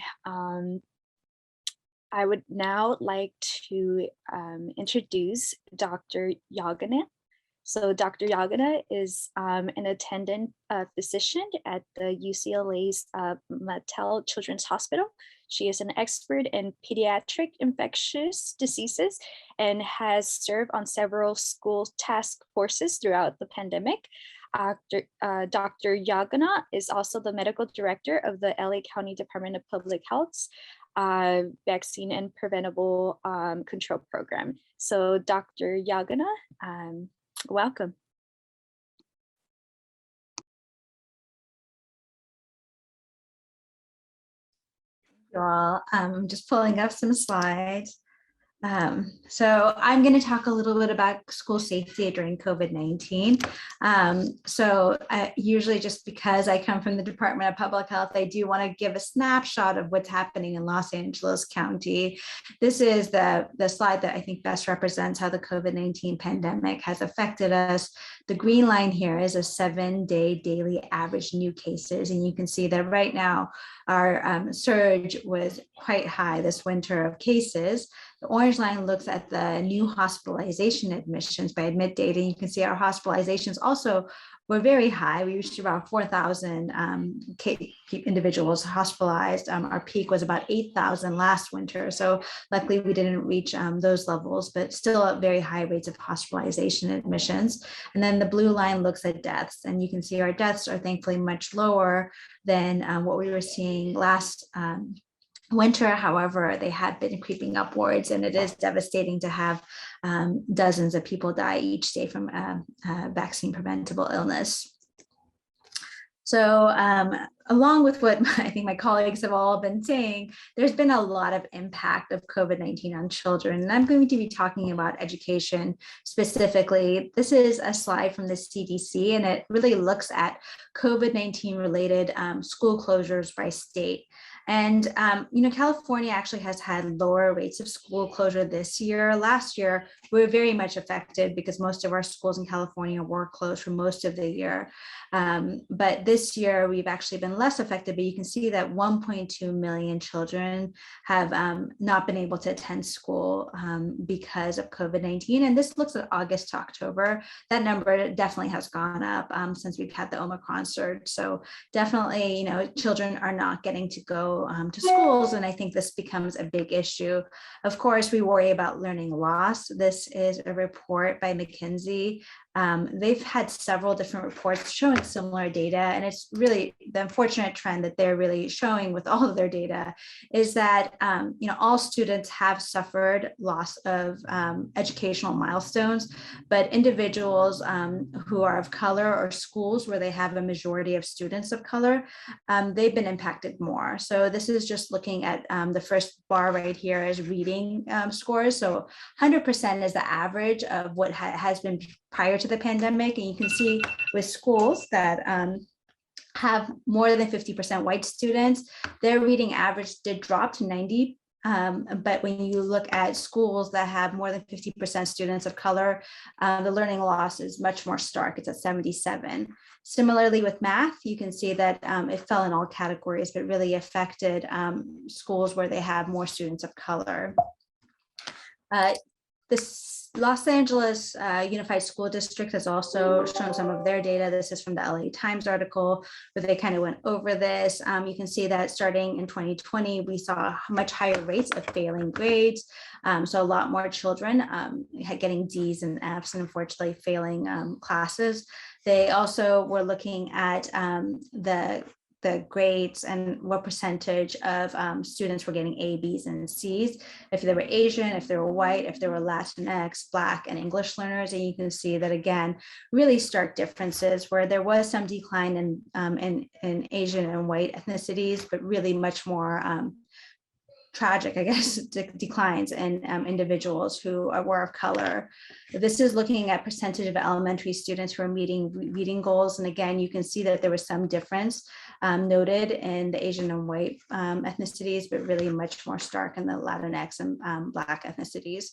I would now like to introduce Dr. Yagana. So Dr. Yagana is an attendant physician at the UCLA's Mattel Children's Hospital. She is an expert in pediatric infectious diseases and has served on several school task forces throughout the pandemic. Dr. Yagana is also the medical director of the LA County Department of Public Health's Vaccine and Preventable Control Program. So Dr. Yagana, welcome. You all. I'm just pulling up some slides. So I'm going to talk a little bit about school safety during COVID-19. Usually just because I come from the Department of Public Health, I do want to give a snapshot of what's happening in Los Angeles County. This is the slide that I think best represents how the COVID-19 pandemic has affected us. The green line here is a 7-day daily average new cases. And you can see that right now, our surge was quite high this winter of cases. The orange line looks at the new hospitalization admissions by admit date, and you can see our hospitalizations also were very high. We reached about 4,000 individuals hospitalized. Our peak was about 8,000 last winter. So luckily we didn't reach those levels, but still at very high rates of hospitalization admissions. And then the blue line looks at deaths, and you can see our deaths are thankfully much lower than what we were seeing last winter. However, they had been creeping upwards, and it is devastating to have dozens of people die each day from vaccine preventable illness. So along with what I think my colleagues have all been saying, there's been a lot of impact of COVID-19 on children. And I'm going to be talking about education specifically. This is a slide from the CDC, and it really looks at COVID-19 related school closures by state. And, California actually has had lower rates of school closure this year. Last year, we were very much affected because most of our schools in California were closed for most of the year. But this year, we've actually been less affected, but you can see that 1.2 million children have not been able to attend school because of COVID-19. And this looks at August to October. That number definitely has gone up since we've had the Omicron surge. So definitely, children are not getting to go to schools, and I think this becomes a big issue. Of course, we worry about learning loss. This is a report by McKinsey. They've had several different reports showing similar data, and it's really the unfortunate trend that they're really showing with all of their data is that all students have suffered loss of educational milestones, but individuals who are of color or schools where they have a majority of students of color, they've been impacted more. So this is just looking at the first bar right here is reading scores. So 100% is the average of what has been prior to the pandemic. And you can see with schools that have more than 50% white students, their reading average did drop to 90. But when you look at schools that have more than 50% students of color, the learning loss is much more stark. It's at 77. Similarly with math, you can see that it fell in all categories, but really affected schools where they have more students of color. This Los Angeles Unified School District has also shown some of their data. This is from the LA Times article where they kind of went over this. You can see that starting in 2020, we saw much higher rates of failing grades. So a lot more children getting D's and F's and unfortunately failing classes. They also were looking at the grades and what percentage of students were getting A, B's, and C's, if they were Asian, if they were white, if they were Latinx, Black, and English learners. And you can see that, again, really stark differences where there was some decline in Asian and white ethnicities, but really much more tragic, I guess, declines in individuals who were of color. This is looking at percentage of elementary students who are meeting reading goals. And again, you can see that there was some difference noted in the Asian and white ethnicities, but really much more stark in the Latinx and Black ethnicities.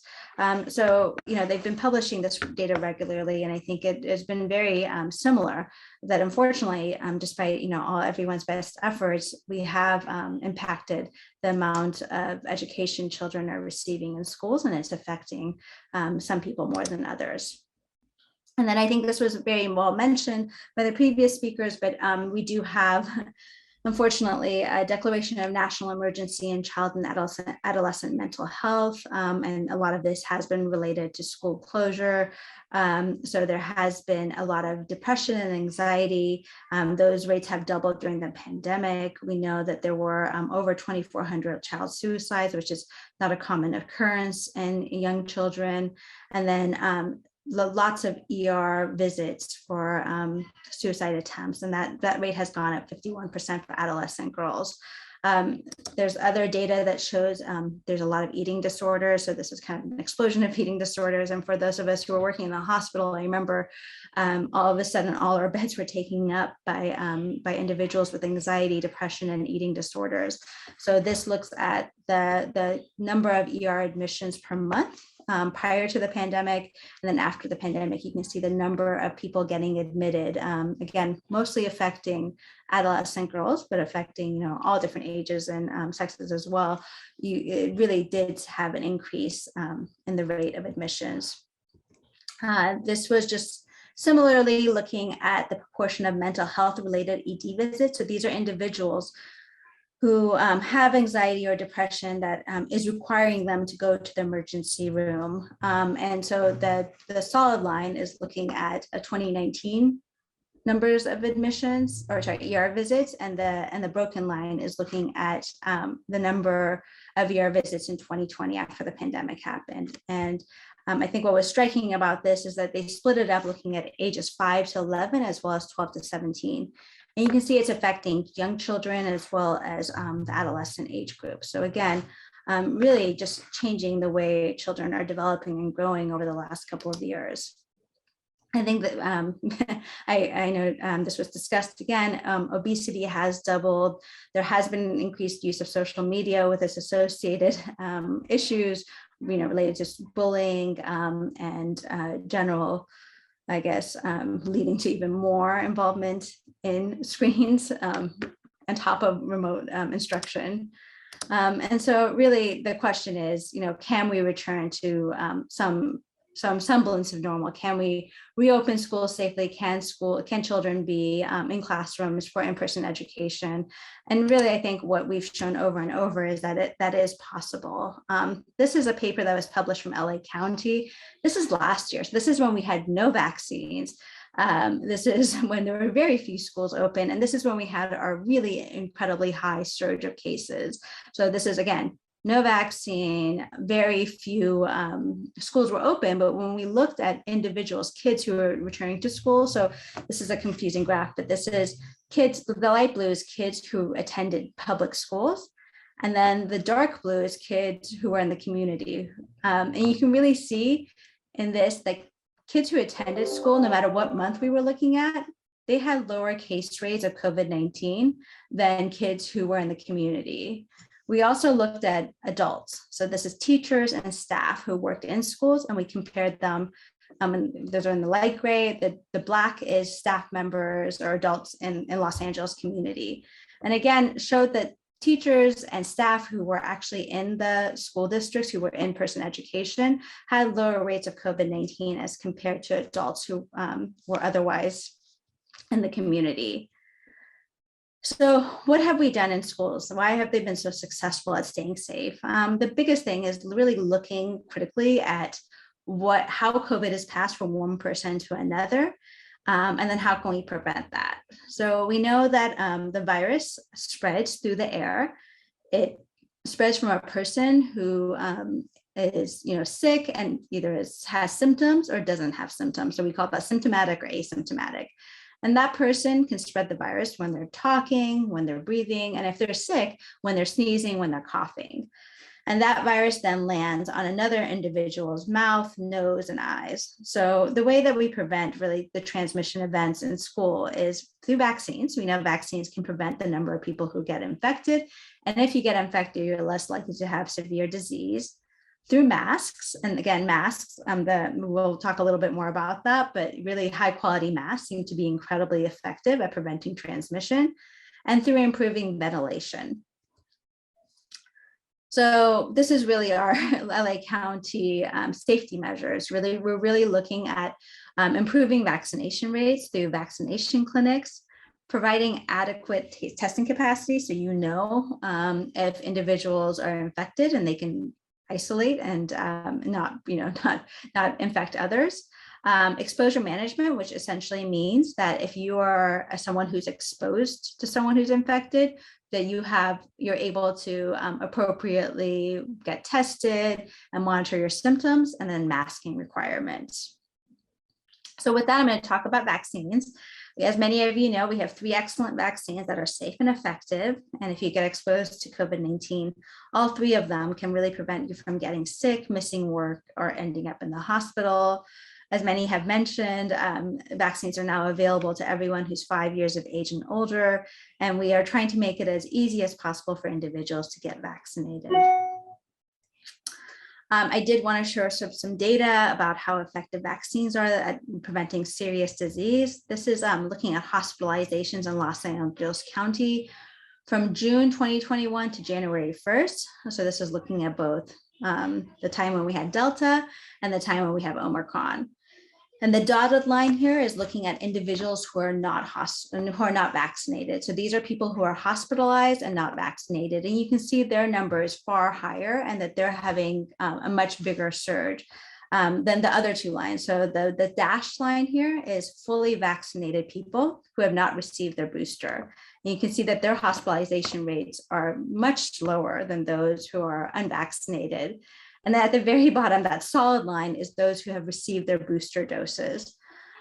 So, they've been publishing this data regularly, and I think it has been very similar, that unfortunately, despite, everyone's best efforts, we have impacted the amount of education children are receiving in schools, and it's affecting some people more than others. And then I think this was very well mentioned by the previous speakers, but we do have, unfortunately, a declaration of national emergency in child and adolescent mental health. And a lot of this has been related to school closure. So there has been a lot of depression and anxiety. Those rates have doubled during the pandemic. We know that there were over 2,400 child suicides, which is not a common occurrence in young children. And then lots of ER visits for suicide attempts, and that rate has gone up 51% for adolescent girls. There's other data that shows there's a lot of eating disorders. So this is kind of an explosion of eating disorders. And for those of us who are working in the hospital, I remember all of a sudden all our beds were taken up by individuals with anxiety, depression, and eating disorders. So this looks at the number of ER admissions per month prior to the pandemic, and then after the pandemic, you can see the number of people getting admitted, again, mostly affecting adolescent girls, but affecting all different ages and sexes as well. It really did have an increase in the rate of admissions. This was just similarly looking at the proportion of mental health related ED visits. So these are individuals who have anxiety or depression that is requiring them to go to the emergency room. And so the solid line is looking at a 2019 numbers of admissions, or sorry, ER visits, and the broken line is looking at the number of ER visits in 2020 after the pandemic happened. And I think what was striking about this is that they split it up looking at ages 5 to 11 as well as 12 to 17. And you can see it's affecting young children as well as the adolescent age group. So again, really just changing the way children are developing and growing over the last couple of years. I think that I know this was discussed again, obesity has doubled. There has been an increased use of social media with its associated issues, related to bullying and general, I guess, leading to even more involvement in screens on top of remote instruction. And so really the question is, can we return to some semblance of normal? Can we reopen schools safely? Can children be in classrooms for in-person education? And really, I think what we've shown over and over is that that is possible. This is a paper that was published from LA County. This is last year. So this is when we had no vaccines. This is when there were very few schools open. And this is when we had our really incredibly high surge of cases. So this is, again, no vaccine, very few schools were open, but when we looked at individuals, kids who were returning to school, so this is a confusing graph, but this is kids, the light blue is kids who attended public schools, and then the dark blue is kids who are in the community. And you can really see in this, like kids who attended school, no matter what month we were looking at, they had lower case rates of COVID-19 than kids who were in the community. We also looked at adults. So this is teachers and staff who worked in schools, and we compared them. And those are in the light gray. The black is staff members or adults in Los Angeles community. And again, showed that teachers and staff who were actually in the school districts, who were in-person education, had lower rates of COVID-19 as compared to adults who were otherwise in the community. So what have we done in schools? Why have they been so successful at staying safe? The biggest thing is really looking critically at how COVID is passed from one person to another, and then how can we prevent that? So we know that the virus spreads through the air. It spreads from a person who is sick and either has symptoms or doesn't have symptoms. So we call that symptomatic or asymptomatic. And that person can spread the virus when they're talking, when they're breathing, and if they're sick, when they're sneezing, when they're coughing. And that virus then lands on another individual's mouth, nose, and eyes. So the way that we prevent really the transmission events in school is through vaccines. We know vaccines can prevent the number of people who get infected. And if you get infected, you're less likely to have severe disease. Through masks, and again, masks, we'll talk a little bit more about that, but really high quality masks seem to be incredibly effective at preventing transmission, and through improving ventilation. So this is really our LA County safety measures. Really, we're really looking at improving vaccination rates through vaccination clinics, providing adequate testing capacity, so you know if individuals are infected and they can isolate and not infect others. Exposure management, which essentially means that if you are someone who's exposed to someone who's infected, that you're able to appropriately get tested and monitor your symptoms, and then masking requirements. So with that, I'm going to talk about vaccines. As many of you know, we have 3 excellent vaccines that are safe and effective. And if you get exposed to COVID-19, all 3 of them can really prevent you from getting sick, missing work, or ending up in the hospital. As many have mentioned, vaccines are now available to everyone who's 5 years of age and older, and we are trying to make it as easy as possible for individuals to get vaccinated. I did want to share some data about how effective vaccines are at preventing serious disease. This is looking at hospitalizations in Los Angeles County from June 2021 to January 1st. So this is looking at both the time when we had Delta and the time when we have Omicron. And the dotted line here is looking at individuals who are not vaccinated. So these are people who are hospitalized and not vaccinated. And you can see their number is far higher, and that they're having a much bigger surge than the other 2 lines. So the dashed line here is fully vaccinated people who have not received their booster. And you can see that their hospitalization rates are much lower than those who are unvaccinated. And then at the very bottom, that solid line is those who have received their booster doses.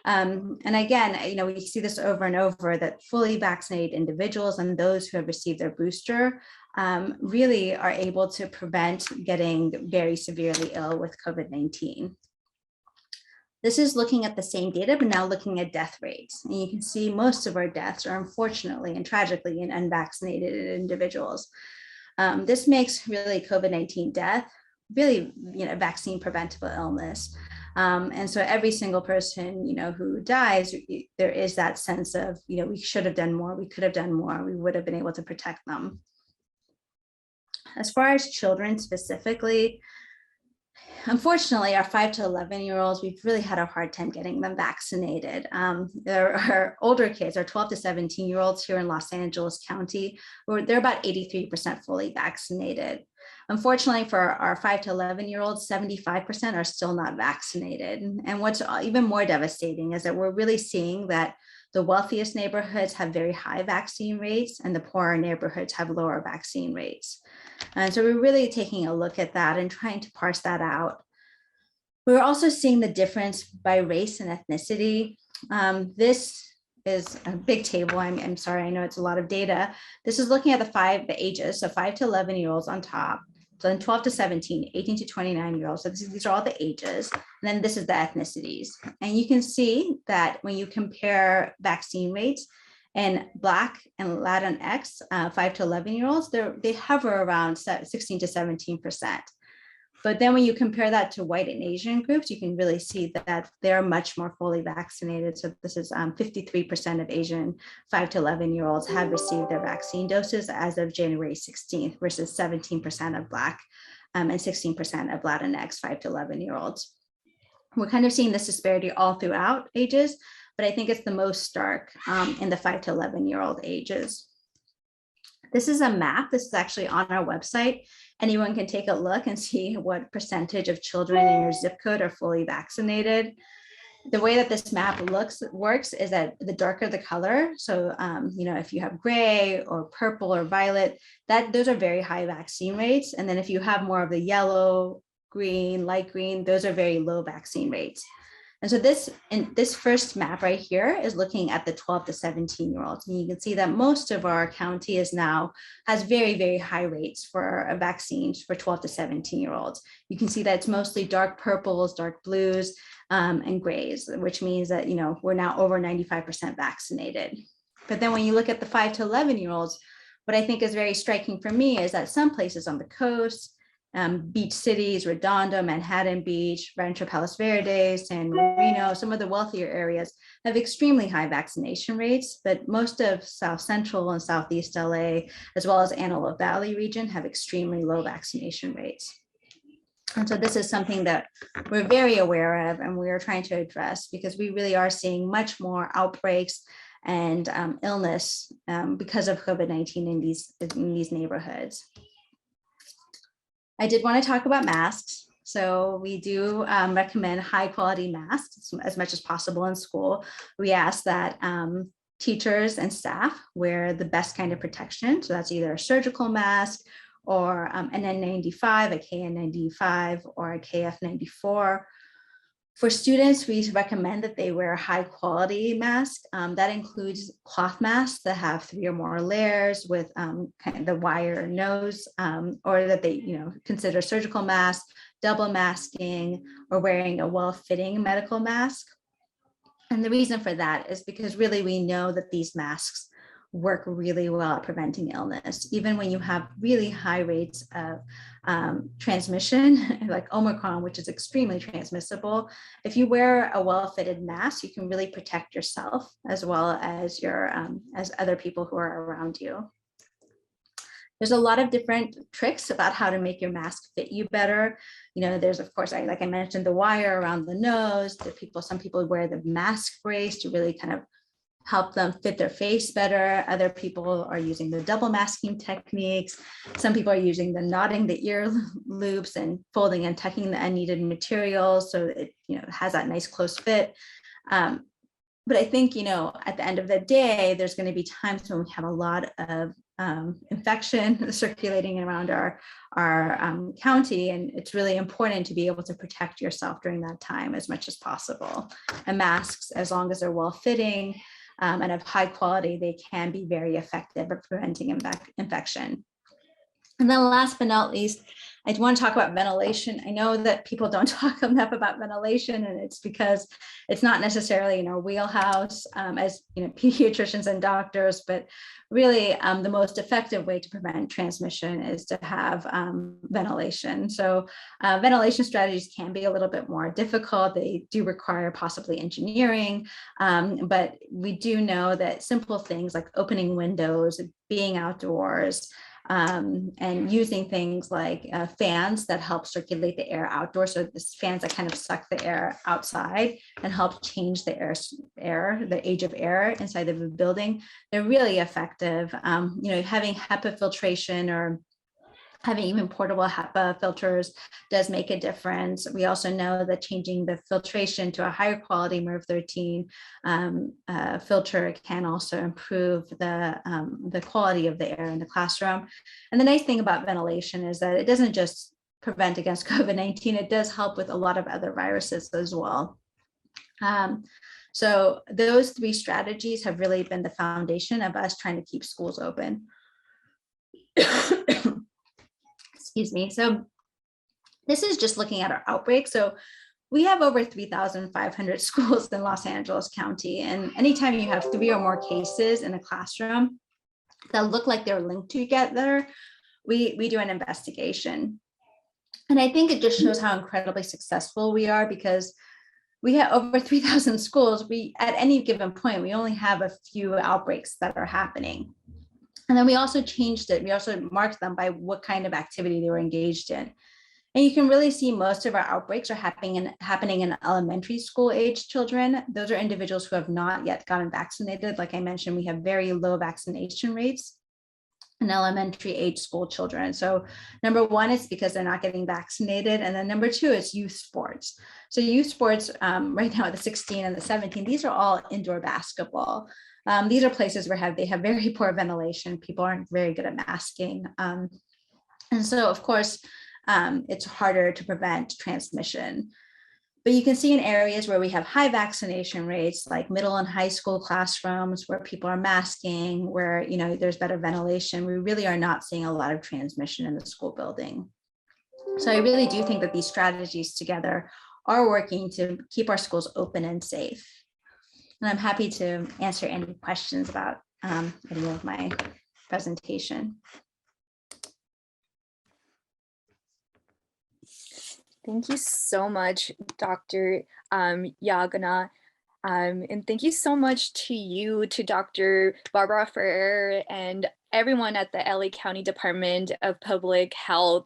And again, we see this over and over, that fully vaccinated individuals and those who have received their booster really are able to prevent getting very severely ill with COVID-19. This is looking at the same data, but now looking at death rates. And you can see most of our deaths are unfortunately and tragically in unvaccinated individuals. This makes really COVID-19 death really, vaccine preventable illness. And so every single person, who dies, there is that sense of, we should have done more, we could have done more, we would have been able to protect them. As far as children specifically, unfortunately, our 5 to 11-year-olds, we've really had a hard time getting them vaccinated. There are older kids, our 12 to 17-year-olds here in Los Angeles County, they're about 83% fully vaccinated. Unfortunately, for our 5 to 11-year-olds, 75% are still not vaccinated. And what's even more devastating is that we're really seeing that the wealthiest neighborhoods have very high vaccine rates, and the poorer neighborhoods have lower vaccine rates. And so we're really taking a look at that and trying to parse that out. We're also seeing the difference by race and ethnicity. This is a big table. I'm sorry, I know it's a lot of data. This is looking at the ages, so 5 to 11-year-olds on top. So then 12 to 17, 18 to 29-year-olds. So these are all the ages. And then this is the ethnicities. And you can see that when you compare vaccine rates in Black and Latinx 5 to 11-year-olds, they hover around 16 to 17%. But then when you compare that to white and Asian groups, you can really see that they're much more fully vaccinated. So this is 53% of Asian 5 to 11-year-olds have received their vaccine doses as of January 16th versus 17% of Black and 16% of Latinx 5 to 11-year-olds. We're kind of seeing this disparity all throughout ages, but I think it's the most stark in the 5 to 11-year-old ages. This is a map. This is actually on our website. Anyone can take a look and see what percentage of children in your zip code are fully vaccinated. The way that this map works is that the darker the color, so if you have gray or purple or violet, those are very high vaccine rates. And then if you have more of the yellow, green, light green, those are very low vaccine rates. And so this first map right here is looking at the 12 to 17-year-olds. And you can see that most of our county has very, very high rates for vaccines for 12 to 17-year-olds. You can see that it's mostly dark purples, dark blues, and grays, which means that, we're now over 95% vaccinated. But then when you look at the 5 to 11-year-olds, what I think is very striking for me is that some places on the coast, beach cities, Redondo, Manhattan Beach, Rancho Palos Verdes, San Marino, some of the wealthier areas have extremely high vaccination rates, but most of South Central and Southeast LA, as well as Antelope Valley region, have extremely low vaccination rates. And so this is something that we're very aware of and we are trying to address, because we really are seeing much more outbreaks and illness because of COVID-19 in these neighborhoods. I did want to talk about masks. So we do recommend high quality masks as much as possible in school. We ask that teachers and staff wear the best kind of protection. So that's either a surgical mask or an N95, a KN95, or a KF94. For students, we recommend that they wear a high quality mask. That includes cloth masks that have 3 or more layers with kind of the wire nose, or that they consider surgical masks, double masking, or wearing a well-fitting medical mask. And the reason for that is because really we know that these masks work really well at preventing illness. Even when you have really high rates of transmission, like Omicron, which is extremely transmissible, if you wear a well-fitted mask, you can really protect yourself as well as as other people who are around you. There's a lot of different tricks about how to make your mask fit you better. There's, of course, like I mentioned, the wire around the nose. Some people wear the mask brace to really kind of help them fit their face better. Other people are using the double masking techniques. Some people are using the knotting the ear loops and folding and tucking the unneeded materials so it has that nice close fit. But I think, at the end of the day, there's going to be times when we have a lot of infection circulating around our county, and it's really important to be able to protect yourself during that time as much as possible. And masks, as long as they're well-fitting and of high quality, they can be very effective at preventing infection. And then last but not least, I want to talk about ventilation. I know that people don't talk enough about ventilation, and it's because it's not necessarily in our wheelhouse as pediatricians and doctors, but really the most effective way to prevent transmission is to have ventilation. So ventilation strategies can be a little bit more difficult. They do require possibly engineering, but we do know that simple things like opening windows, being outdoors, and using things like fans that help circulate the air outdoors. So this fans that kind of suck the air outside and help change the the age of air inside of a building. They're really effective. Having HEPA filtration or having even portable HEPA filters does make a difference. We also know that changing the filtration to a higher quality MERV 13 filter can also improve the quality of the air in the classroom. And the nice thing about ventilation is that it doesn't just prevent against COVID-19, it does help with a lot of other viruses as well. So those 3 strategies have really been the foundation of us trying to keep schools open. Excuse me. So this is just looking at our outbreak. So we have over 3,500 schools in Los Angeles County. And anytime you have 3 or more cases in a classroom that look like they're linked together, we do an investigation. And I think it just shows how incredibly successful we are, because we have over 3,000 schools. At any given point, we only have a few outbreaks that are happening. And then we also changed it. We also marked them by what kind of activity they were engaged in. And you can really see most of our outbreaks are happening in elementary school age children. Those are individuals who have not yet gotten vaccinated. Like I mentioned, we have very low vaccination rates in elementary age school children. So number 1 is because they're not getting vaccinated. And then number 2 is youth sports. So youth sports right now at the 16 and the 17, these are all indoor basketball. These are places where they have very poor ventilation. People aren't very good at masking. And so, of course, it's harder to prevent transmission. But you can see in areas where we have high vaccination rates, like middle and high school classrooms, where people are masking, where there's better ventilation, we really are not seeing a lot of transmission in the school building. So I really do think that these strategies together are working to keep our schools open and safe. And I'm happy to answer any questions about any of my presentation. Thank you so much, Dr. Yagana. And thank you so much to you, to Dr. Barbara Ferrer, and everyone at the LA County Department of Public Health,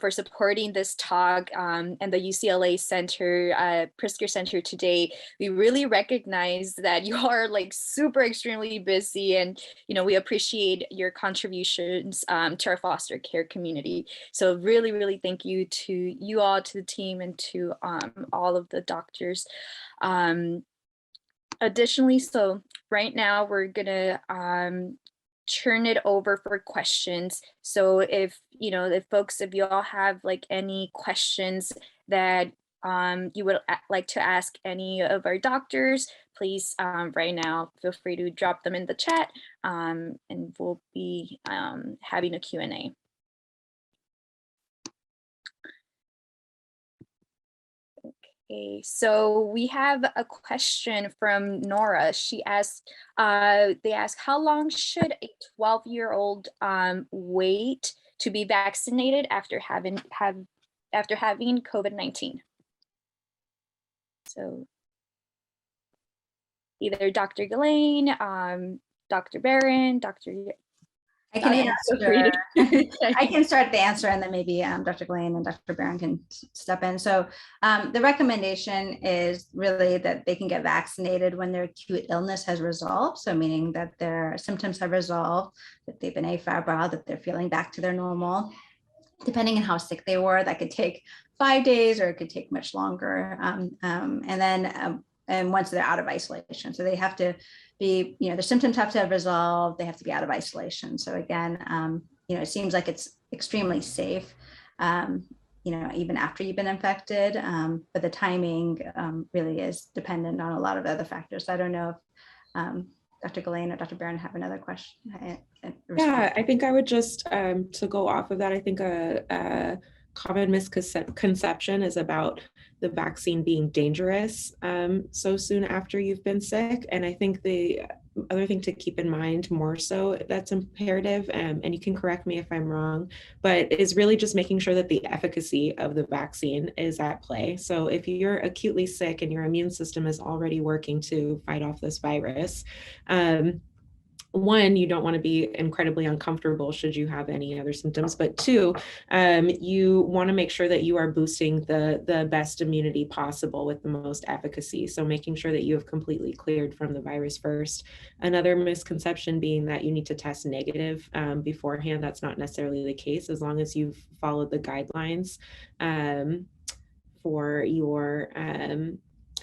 for supporting this talk, and the UCLA Center, Pritzker Center today. We really recognize that you are like super extremely busy, and we appreciate your contributions to our foster care community. So really, really thank you to you all, to the team, and to all of the doctors. Additionally, so right now we're gonna turn it over for questions. So if if you all have like any questions that you would like to ask any of our doctors, please right now feel free to drop them in the chat, and we'll be having a Q&A. Okay, so we have a question from Nora. She asked, they ask, how long should a 12-year-old wait to be vaccinated after having COVID-19? So either Dr. Ghislaine, Dr. Barron, I can answer. I can start the answer, and then maybe Dr. Ghislaine and Dr. Barron can step in. So the recommendation is really that they can get vaccinated when their acute illness has resolved. So meaning that their symptoms have resolved, that they've been afebrile, that they're feeling back to their normal. Depending on how sick they were, that could take 5 days or it could take much longer. And once they're out of isolation, so they have to be, their symptoms have to have resolved, they have to be out of isolation. So again, it seems like it's extremely safe, even after you've been infected, but the timing really is dependent on a lot of other factors. So I don't know if Dr. Ghislaine or Dr. Barron have another question. Yeah, I think I would just, to go off of that, I think a common misconception is about the vaccine being dangerous so soon after you've been sick. And I think the other thing to keep in mind more so that's imperative, and you can correct me if I'm wrong, but is really just making sure that the efficacy of the vaccine is at play. So if you're acutely sick and your immune system is already working to fight off this virus, one, you don't want to be incredibly uncomfortable should you have any other symptoms, but two, you want to make sure that you are boosting the best immunity possible with the most efficacy. So making sure that you have completely cleared from the virus first. Another misconception being that you need to test negative beforehand. That's not necessarily the case, as long as you've followed the guidelines for your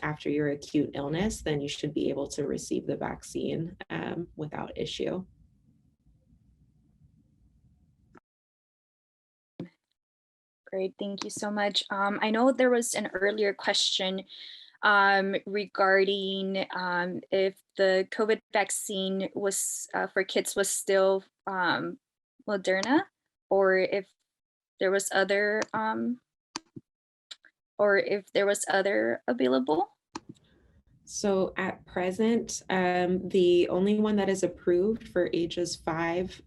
after your acute illness, then you should be able to receive the vaccine without issue. Great, thank you so much. I know there was an earlier question regarding if the COVID vaccine was for kids was still Moderna, or if there was other available. So at present, the only one that is approved for ages 5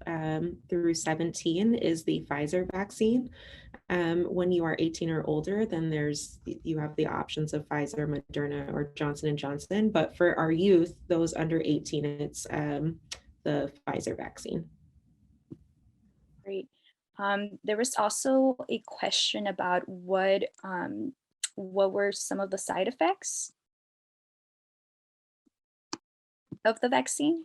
through 17 is the Pfizer vaccine. When you are 18 or older, then you have the options of Pfizer, Moderna, or Johnson & Johnson. But for our youth, those under 18, it's the Pfizer vaccine. Great. There was also a question about what were some of the side effects of the vaccine?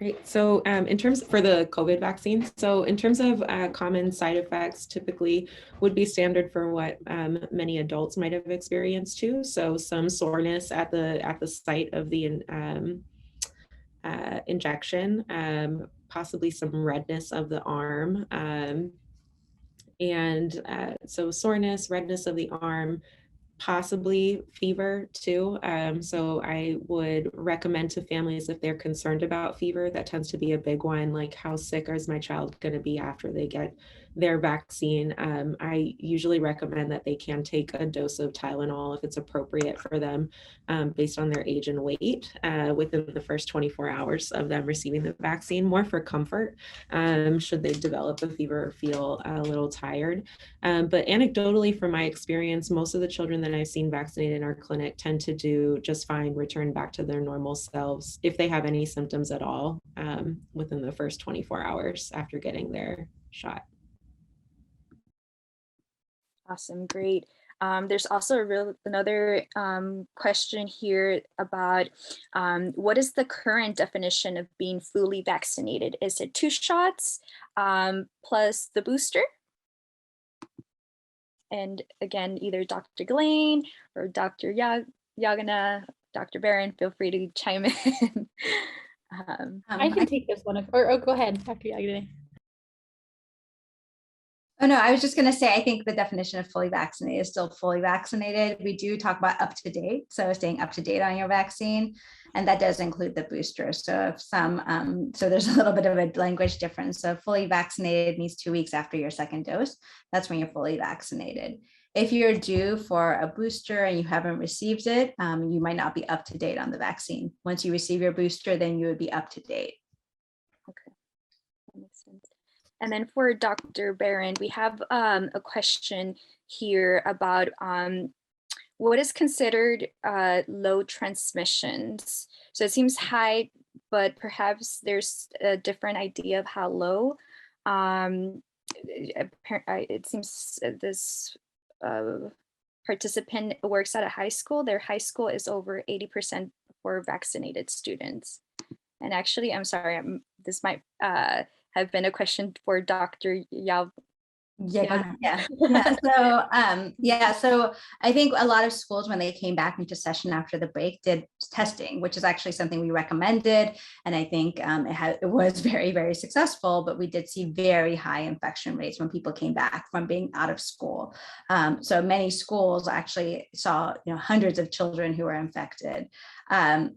Right. So in terms for the COVID vaccine, so in terms of common side effects, typically would be standard for what many adults might have experienced too. So some soreness at the site of the injection, possibly some redness of the arm, And so soreness, redness of the arm, possibly fever too. So I would recommend to families, if they're concerned about fever, that tends to be a big one, like how sick is my child going to be after they get their vaccine. I usually recommend that they can take a dose of Tylenol if it's appropriate for them, based on their age and weight, within the first 24 hours of them receiving the vaccine, more for comfort, should they develop a fever or feel a little tired. But anecdotally, from my experience, most of the children that I've seen vaccinated in our clinic tend to do just fine, return back to their normal selves if they have any symptoms at all, within the first 24 hours after getting their shot. Awesome, great. There's also another question here about what is the current definition of being fully vaccinated? Is it 2 shots plus the booster? And again, either Dr. Glane or Dr. Yagana, Dr. Barron, feel free to chime in. I can take this one, or go ahead, Dr. Yagana. Oh, no, I was just going to say, I think the definition of fully vaccinated is still fully vaccinated. We do talk about up to date. So staying up to date on your vaccine, and that does include the booster. So if so there's a little bit of a language difference. So fully vaccinated means 2 weeks after your second dose. That's when you're fully vaccinated. If you're due for a booster and you haven't received it, you might not be up to date on the vaccine. Once you receive your booster, then you would be up to date. Okay, that makes sense. And then for Dr. Barron, we have a question here about what is considered low transmissions. So it seems high, but perhaps there's a different idea of how low. It seems this participant works at a high school. Their high school is over 80% for vaccinated students. And actually, I'm sorry, this might have been a question for Dr. Yav. Yeah. So I think a lot of schools, when they came back into session after the break, did testing, which is actually something we recommended. And I think it was very, very successful, but we did see very high infection rates when people came back from being out of school. So many schools actually saw hundreds of children who were infected.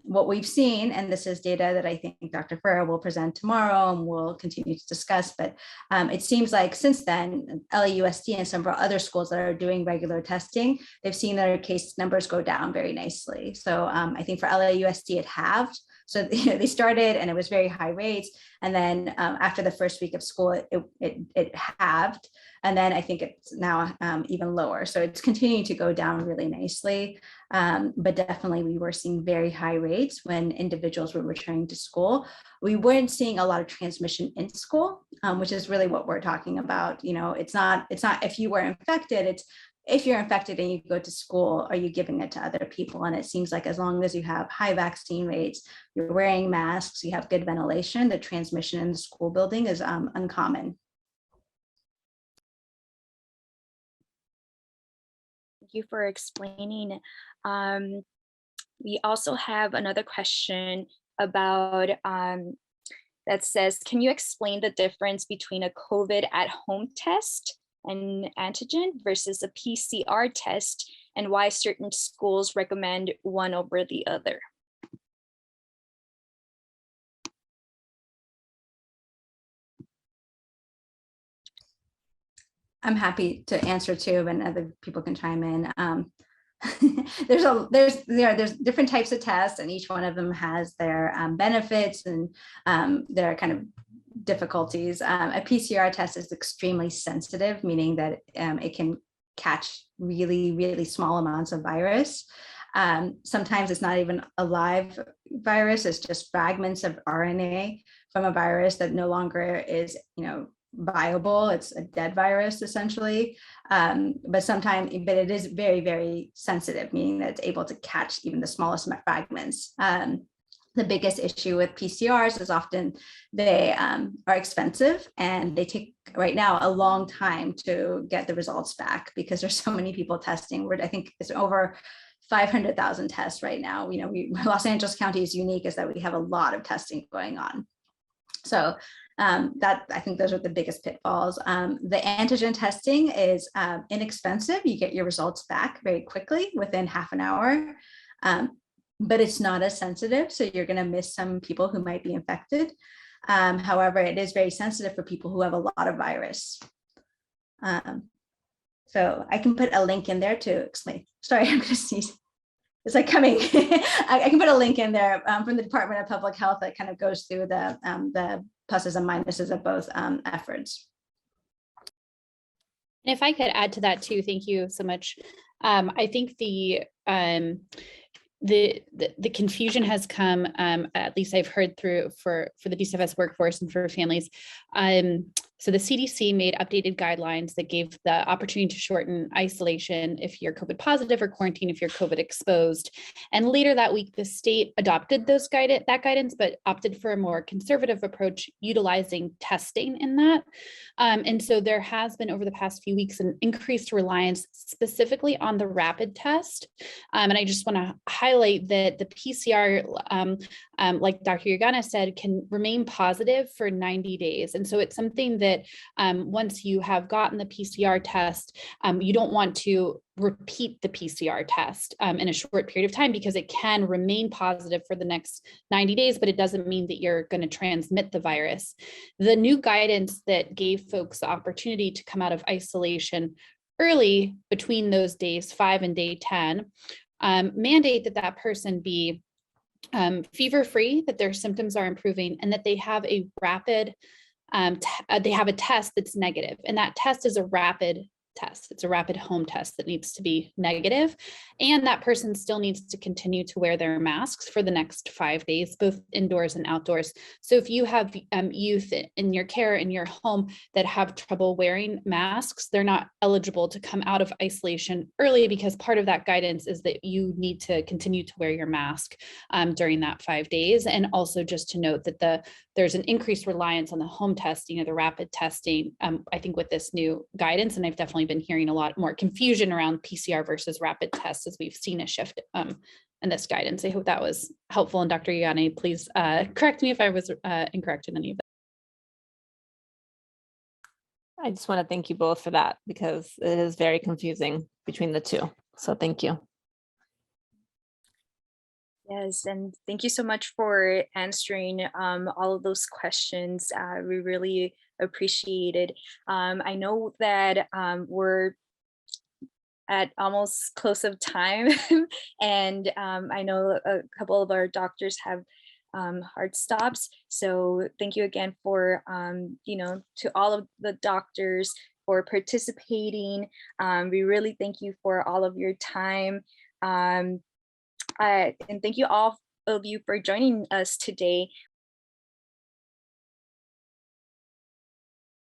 What we've seen, and this is data that I think Dr. Ferrer will present tomorrow and we'll continue to discuss, but it seems like since then, LAUSD and several other schools that are doing regular testing, they've seen their case numbers go down very nicely. So I think for LAUSD, it halved. So they started and it was very high rates. And then after the first week of school, it halved. And then I think it's now even lower. So it's continuing to go down really nicely. But definitely we were seeing very high rates when individuals were returning to school. We weren't seeing a lot of transmission in school, which is really what we're talking about. It's not if you were infected, it's if you're infected and you go to school, are you giving it to other people? And it seems like as long as you have high vaccine rates, you're wearing masks, you have good ventilation, the transmission in the school building is uncommon. Thank you for explaining. We also have another question about that says, can you explain the difference between a COVID at-home test and antigen versus a PCR test, and why certain schools recommend one over the other? I'm happy to answer too, and other people can chime in. There's different types of tests, and each one of them has their benefits and their kind of difficulties. A PCR test is extremely sensitive, meaning that it can catch really, really small amounts of virus. Sometimes it's not even a live virus, it's just fragments of RNA from a virus that no longer is, viable. It's a dead virus essentially. But it is very, very sensitive, meaning that it's able to catch even the smallest fragments. The biggest issue with PCRs is often they are expensive, and they take right now a long time to get the results back because there's so many people testing. I think it's over 500,000 tests right now. Los Angeles County is unique is that we have a lot of testing going on. So that, I think those are the biggest pitfalls. The antigen testing is inexpensive. You get your results back very quickly within half an hour, but it's not as sensitive. So you're going to miss some people who might be infected. However, it is very sensitive for people who have a lot of virus. So I can put a link in there to explain. Sorry, I'm going to sneeze. It's like coming. I can put a link in there from the Department of Public Health that kind of goes through the pluses and minuses of both efforts. And if I could add to that too, thank you so much. I think the confusion has come, at least I've heard through for the DCFS workforce and for families. So the CDC made updated guidelines that gave the opportunity to shorten isolation if you're COVID positive or quarantine if you're COVID exposed. And later that week, the state adopted that guidance, but opted for a more conservative approach utilizing testing in that. And so there has been over the past few weeks an increased reliance specifically on the rapid test. And I just want to highlight that the PCR, like Dr. Yagana said, can remain positive for 90 days. And so it's something that once you have gotten the PCR test, you don't want to repeat the PCR test in a short period of time because it can remain positive for the next 90 days, but it doesn't mean that you're going to transmit the virus. The new guidance that gave folks the opportunity to come out of isolation early between those days 5 and day 10 mandate that person be fever-free, that their symptoms are improving, and that they have a rapid they have a test that's negative, and that test is a rapid test. It's a rapid home test that needs to be negative, and that person still needs to continue to wear their masks for the next 5 days, both indoors and outdoors. So if you have youth in your care in your home that have trouble wearing masks, they're not eligible to come out of isolation early because part of that guidance is that you need to continue to wear your mask during that 5 days. And also just to note that there's an increased reliance on the home testing or the rapid testing, I think with this new guidance, and I've definitely been hearing a lot more confusion around PCR versus rapid tests as we've seen a shift in this guidance. I hope that was helpful. And Dr. Yagane, please correct me if I was incorrect in any of that. I just want to thank you both for that because it is very confusing between the two. So thank you. Yes, and thank you so much for answering all of those questions. We really appreciate it. I know that we're at almost close of time, and I know a couple of our doctors have hard stops. So thank you again for to all of the doctors for participating. We really thank you for all of your time. And thank you all of you for joining us today.